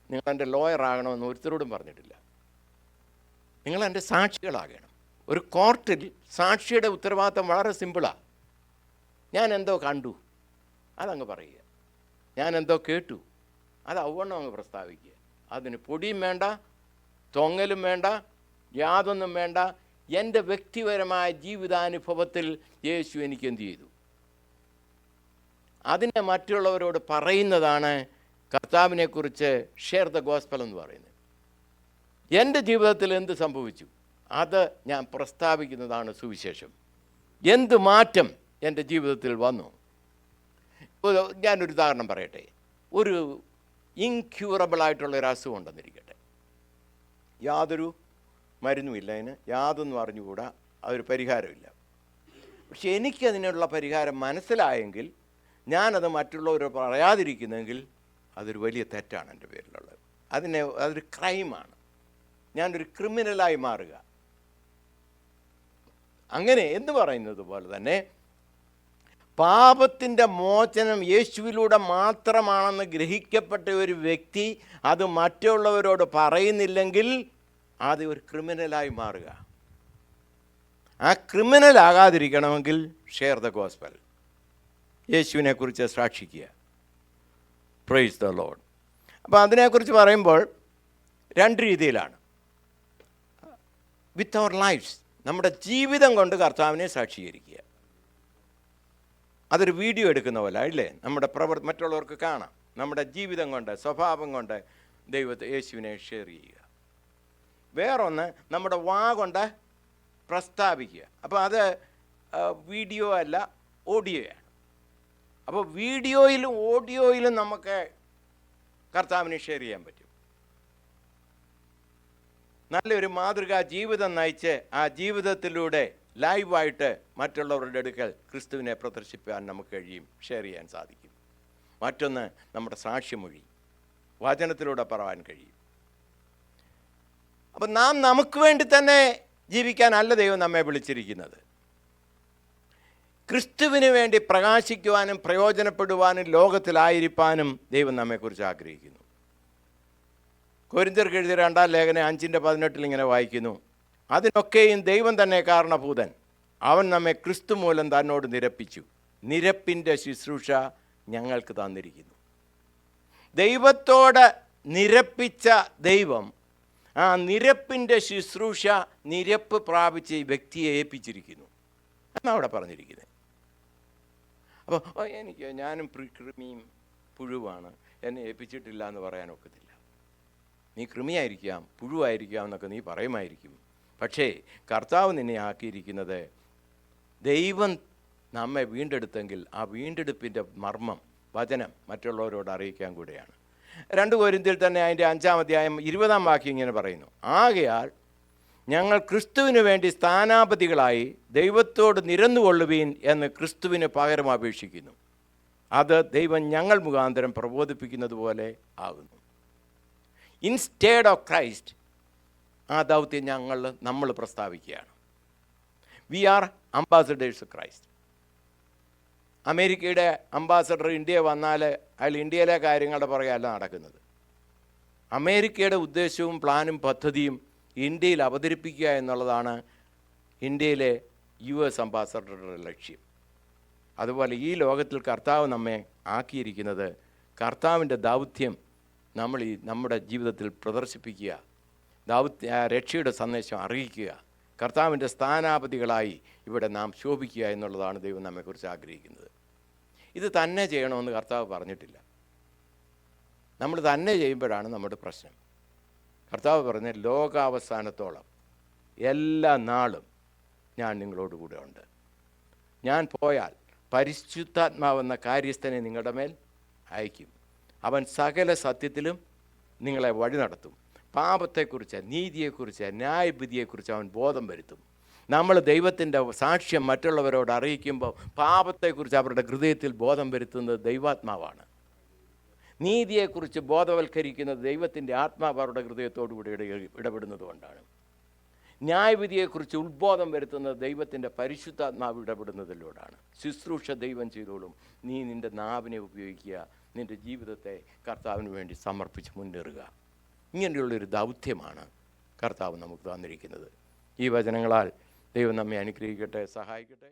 നിങ്ങൾ എൻ്റെ ലോയർ ആകണമെന്ന് ഒരുത്തരോടും പറഞ്ഞിട്ടില്ല. നിങ്ങൾ എൻ്റെ സാക്ഷികളാകണം. ഒരു കോർട്ടിൽ സാക്ഷിയുടെ ഉത്തരവാദിത്തം വളരെ സിമ്പിളാണ്. ഞാൻ എന്തോ കണ്ടു അതങ്ങ് പറയുക, ഞാൻ എന്തോ കേട്ടു അത് അവണ്ണം അങ്ങ് പ്രസ്താവിക്കുക. അതിന് പൊടിയും വേണ്ട, തൊങ്ങലും വേണ്ട, യാതൊന്നും വേണ്ട. എൻ്റെ വ്യക്തിപരമായ ജീവിതാനുഭവത്തിൽ യേശു എനിക്ക് എന്ത് ചെയ്തു, അതിനെ മറ്റുള്ളവരോട് പറയുന്നതാണ് കർത്താവിനെക്കുറിച്ച് ഷെയർ ദ ഗോസ്പൽ എന്ന് പറയുന്നത്. എൻ്റെ ജീവിതത്തിൽ എന്ത് സംഭവിച്ചു അത് ഞാൻ പ്രസ്താവിക്കുന്നതാണ് സുവിശേഷം. എന്ത് മാറ്റം എൻ്റെ ജീവിതത്തിൽ വന്നു. ഞാനൊരു ഉദാഹരണം പറയട്ടെ. ഒരു ഇൻക്യൂറബിളായിട്ടുള്ളൊരു അസുഖം ഉണ്ടെന്നിരിക്കട്ടെ, യാതൊരു മരുന്നുമില്ല, അതിന് യാതൊന്നും അറിഞ്ഞുകൂടാ, അതൊരു പരിഹാരമില്ല. പക്ഷെ എനിക്കതിനുള്ള പരിഹാരം മനസ്സിലായെങ്കിൽ ഞാനത് മറ്റുള്ളവരോട് പറയാതിരിക്കുന്നെങ്കിൽ അതൊരു വലിയ തെറ്റാണ് എൻ്റെ പേരിലുള്ളത്. അതൊരു ക്രൈമാണ്. ഞാനൊരു ക്രിമിനലായി മാറുക. അങ്ങനെ എന്ന് പറയുന്നത് പോലെ തന്നെ പാപത്തിൻ്റെ മോചനം യേശുവിലൂടെ മാത്രമാണെന്ന് ഗ്രഹിക്കപ്പെട്ട ഒരു വ്യക്തി അത് മറ്റുള്ളവരോട് പറയുന്നില്ലെങ്കിൽ അത് ഒരു ക്രിമിനലായി മാറുക. ആ ക്രിമിനലാകാതിരിക്കണമെങ്കിൽ ഷെയർ ദ ഗോസ്പൽ, യേശുവിനെക്കുറിച്ച് സാക്ഷിക്കുക. Price the Lord. അപ്പോൾ അതിനെക്കുറിച്ച് പറയുമ്പോൾ 2 രീതിയിലാണ്. വിത്ത് അവർ ലൈഫ്സ്, നമ്മുടെ ജീവിതം കൊണ്ട് കർത്താവിനെ സാക്ഷീകരിക്കുക. അതൊരു വീഡിയോ എടുക്കുന്ന പോലെ ഇല്ലേ, നമ്മുടെ മറ്റുള്ളവർക്ക് കാണാം. നമ്മുടെ ജീവിതം കൊണ്ട്, സ്വഭാവം കൊണ്ട് ദൈവത്തെ, യേശുവിനെ ഷെയർ ചെയ്യുക. വേറൊന്ന്, നമ്മുടെ വാ കൊണ്ട് പ്രസ്താവിക്കുക. അപ്പോൾ അത് വീഡിയോ അല്ല, ഓഡിയോയാണ്. അപ്പോൾ വീഡിയോയിലും ഓഡിയോയിലും നമുക്ക് കർത്താവിനെ ഷെയർ ചെയ്യാൻ പറ്റും. നല്ലൊരു മാതൃകാ ജീവിതം നയിച്ച് ആ ജീവിതത്തിലൂടെ ലൈവായിട്ട് മറ്റുള്ളവരുടെ അടുക്കൽ ക്രിസ്തുവിനെ പ്രദർശിപ്പിക്കാൻ നമുക്ക് കഴിയും, ഷെയർ ചെയ്യാൻ സാധിക്കും. മറ്റൊന്ന്, നമ്മുടെ സാക്ഷ്യമൊഴി വചനത്തിലൂടെ പറയാൻ കഴിയും. അപ്പം നാം നമുക്ക് വേണ്ടി തന്നെ ജീവിക്കാനല്ല ദൈവം നമ്മെ വിളിച്ചിരിക്കുന്നത്. ക്രിസ്തുവിന് വേണ്ടി പ്രകാശിക്കുവാനും പ്രയോജനപ്പെടുവാനും ലോകത്തിലായിരിക്കാനും ദൈവം നമ്മെക്കുറിച്ച് ആഗ്രഹിക്കുന്നു. കൊരിന്ത്യർക്ക് എഴുതിയ 2-ാം ലേഖനം 5:18 ഇങ്ങനെ വായിക്കുന്നു: അതിനൊക്കെയും ദൈവം തന്നെ കാരണഭൂതൻ, അവൻ നമ്മെ ക്രിസ്തു മൂലം തന്നോട് നിരപ്പിച്ചു, നിരപ്പിൻ്റെ ശുശ്രൂഷ ഞങ്ങൾക്ക് തന്നിരിക്കുന്നു. ദൈവത്തോട് നിരപ്പിച്ച ദൈവം ആ നിരപ്പിൻ്റെ ശുശ്രൂഷ നിരപ്പ് പ്രാപിച്ച് ഈ വ്യക്തിയെ ഏൽപ്പിച്ചിരിക്കുന്നു എന്നാണ് അവിടെ പറഞ്ഞിരിക്കുന്നത്. അപ്പോൾ ഞാനും കൃമിയും പുഴുവാണ്, എന്നെ ഏൽപ്പിച്ചിട്ടില്ല എന്ന് പറയാനൊക്കത്തില്ല. നീ കൃമിയായിരിക്കാം, പുഴുവായിരിക്കാം എന്നൊക്കെ നീ പറയുമായിരിക്കും. പക്ഷേ കർത്താവ് നിന്നെ ആക്കിയിരിക്കുന്നത് ദൈവം നമ്മെ വീണ്ടെടുത്തെങ്കിൽ ആ വീണ്ടെടുപ്പിൻ്റെ മർമ്മം വചനം മറ്റുള്ളവരോട് അറിയിക്കാൻ കൂടെയാണ്. 2 കൊരിന്ത്യയിൽ തന്നെ അതിൻ്റെ 5-ാം അധ്യായം 20-ാം വാക്യം ഇങ്ങനെ പറയുന്നു: ആകയാൽ ഞങ്ങൾ ക്രിസ്തുവിന് വേണ്ടി സ്ഥാനാപതികളായി ദൈവത്തോട് നിരന്നുകൊള്ളുവീൻ എന്ന് ക്രിസ്തുവിന് പകരം അപേക്ഷിക്കുന്നു. അത് ദൈവം ഞങ്ങൾ മുഖാന്തരം പ്രബോധിപ്പിക്കുന്നത് പോലെ ആകുന്നു. ഇൻസ്റ്റേഡ് ഓഫ് ക്രൈസ്റ്റ് ആ ദൗത്യം നമ്മൾ പ്രസ്താവിക്കുകയാണ്. We are ambassadors of Christ. അമേരിക്കയുടെ അംബാസഡർ ഇന്ത്യ വന്നാൽ അയാൾ ഇന്ത്യയിലെ കാര്യങ്ങളുടെ പുറകെയല്ല നടക്കുന്നത്. അമേരിക്കയുടെ ഉദ്ദേശവും പ്ലാനും പദ്ധതിയും ഇന്ത്യയിൽ അവതരിപ്പിക്കുക എന്നുള്ളതാണ് ഇന്ത്യയിലെ US അംബാസഡറുടെ ലക്ഷ്യം. അതുപോലെ ഈ ലോകത്തിൽ കർത്താവ് നമ്മെ ആക്കിയിരിക്കുന്നത് കർത്താവിൻ്റെ ദൗത്യം നമ്മുടെ ജീവിതത്തിൽ പ്രദർശിപ്പിക്കുക, രക്ഷയുടെ സന്ദേശം അറിയിക്കുക, കർത്താവിൻ്റെ സ്ഥാനാപതികളായി ഇവിടെ നാം ശോഭിക്കുക എന്നുള്ളതാണ് ദൈവം നമ്മെക്കുറിച്ച് ആഗ്രഹിക്കുന്നത്. ഇത് തന്നെ ചെയ്യണമെന്ന് കർത്താവ് പറഞ്ഞിട്ടില്ല. നമ്മൾ തന്നെ ചെയ്യുമ്പോഴാണ് നമ്മുടെ പ്രശ്നം. കർത്താവ് പറഞ്ഞ ലോകാവസാനത്തോളം എല്ലാ നാളും ഞാൻ നിങ്ങളോട് കൂടെ ഉണ്ട്. ഞാൻ പോയാൽ പരിശുദ്ധാത്മാവെന്ന കാര്യസ്ഥനെ നിങ്ങളുടെ മേൽ അയക്കും. അവൻ സകല സത്യത്തിലും നിങ്ങളെ വഴി നടത്തും. പാപത്തെക്കുറിച്ച്, നീതിയെക്കുറിച്ച്, ന്യായവിധിയെക്കുറിച്ച് അവൻ ബോധം വരുത്തും. നമ്മൾ ദൈവത്തിൻ്റെ സാക്ഷ്യം മറ്റുള്ളവരോട് അറിയിക്കുമ്പോൾ പാപത്തെക്കുറിച്ച് അവരുടെ ഹൃദയത്തിൽ ബോധം വരുത്തുന്നത് ദൈവാത്മാവാണ്. നീതിയെക്കുറിച്ച് ബോധവൽക്കരിക്കുന്നത് ദൈവത്തിൻ്റെ ആത്മാവ് അവരുടെ ഹൃദയത്തോടുകൂടി ഇടപെടുന്നത് കൊണ്ടാണ്. ന്യായവിധിയെക്കുറിച്ച് ഉത്ബോധം വരുത്തുന്നത് ദൈവത്തിൻ്റെ പരിശുദ്ധാത്മാവ് ഇടപെടുന്നതിലൂടെയാണ്. ശുശ്രൂഷ ദൈവം ചെയ്തോളും. നീ നിൻ്റെ നാവിനെ ഉപയോഗിക്കുക, നിൻ്റെ ജീവിതത്തെ കർത്താവിന് വേണ്ടി സമർപ്പിച്ച് മുന്നേറുക. ഇങ്ങനെയുള്ളൊരു ദൗത്യമാണ് കർത്താവ് നമുക്ക് തന്നിരിക്കുന്നത്. ഈ വചനങ്ങളാൽ ദൈവം നമ്മെ അനുഗ്രഹിക്കട്ടെ, സഹായിക്കട്ടെ.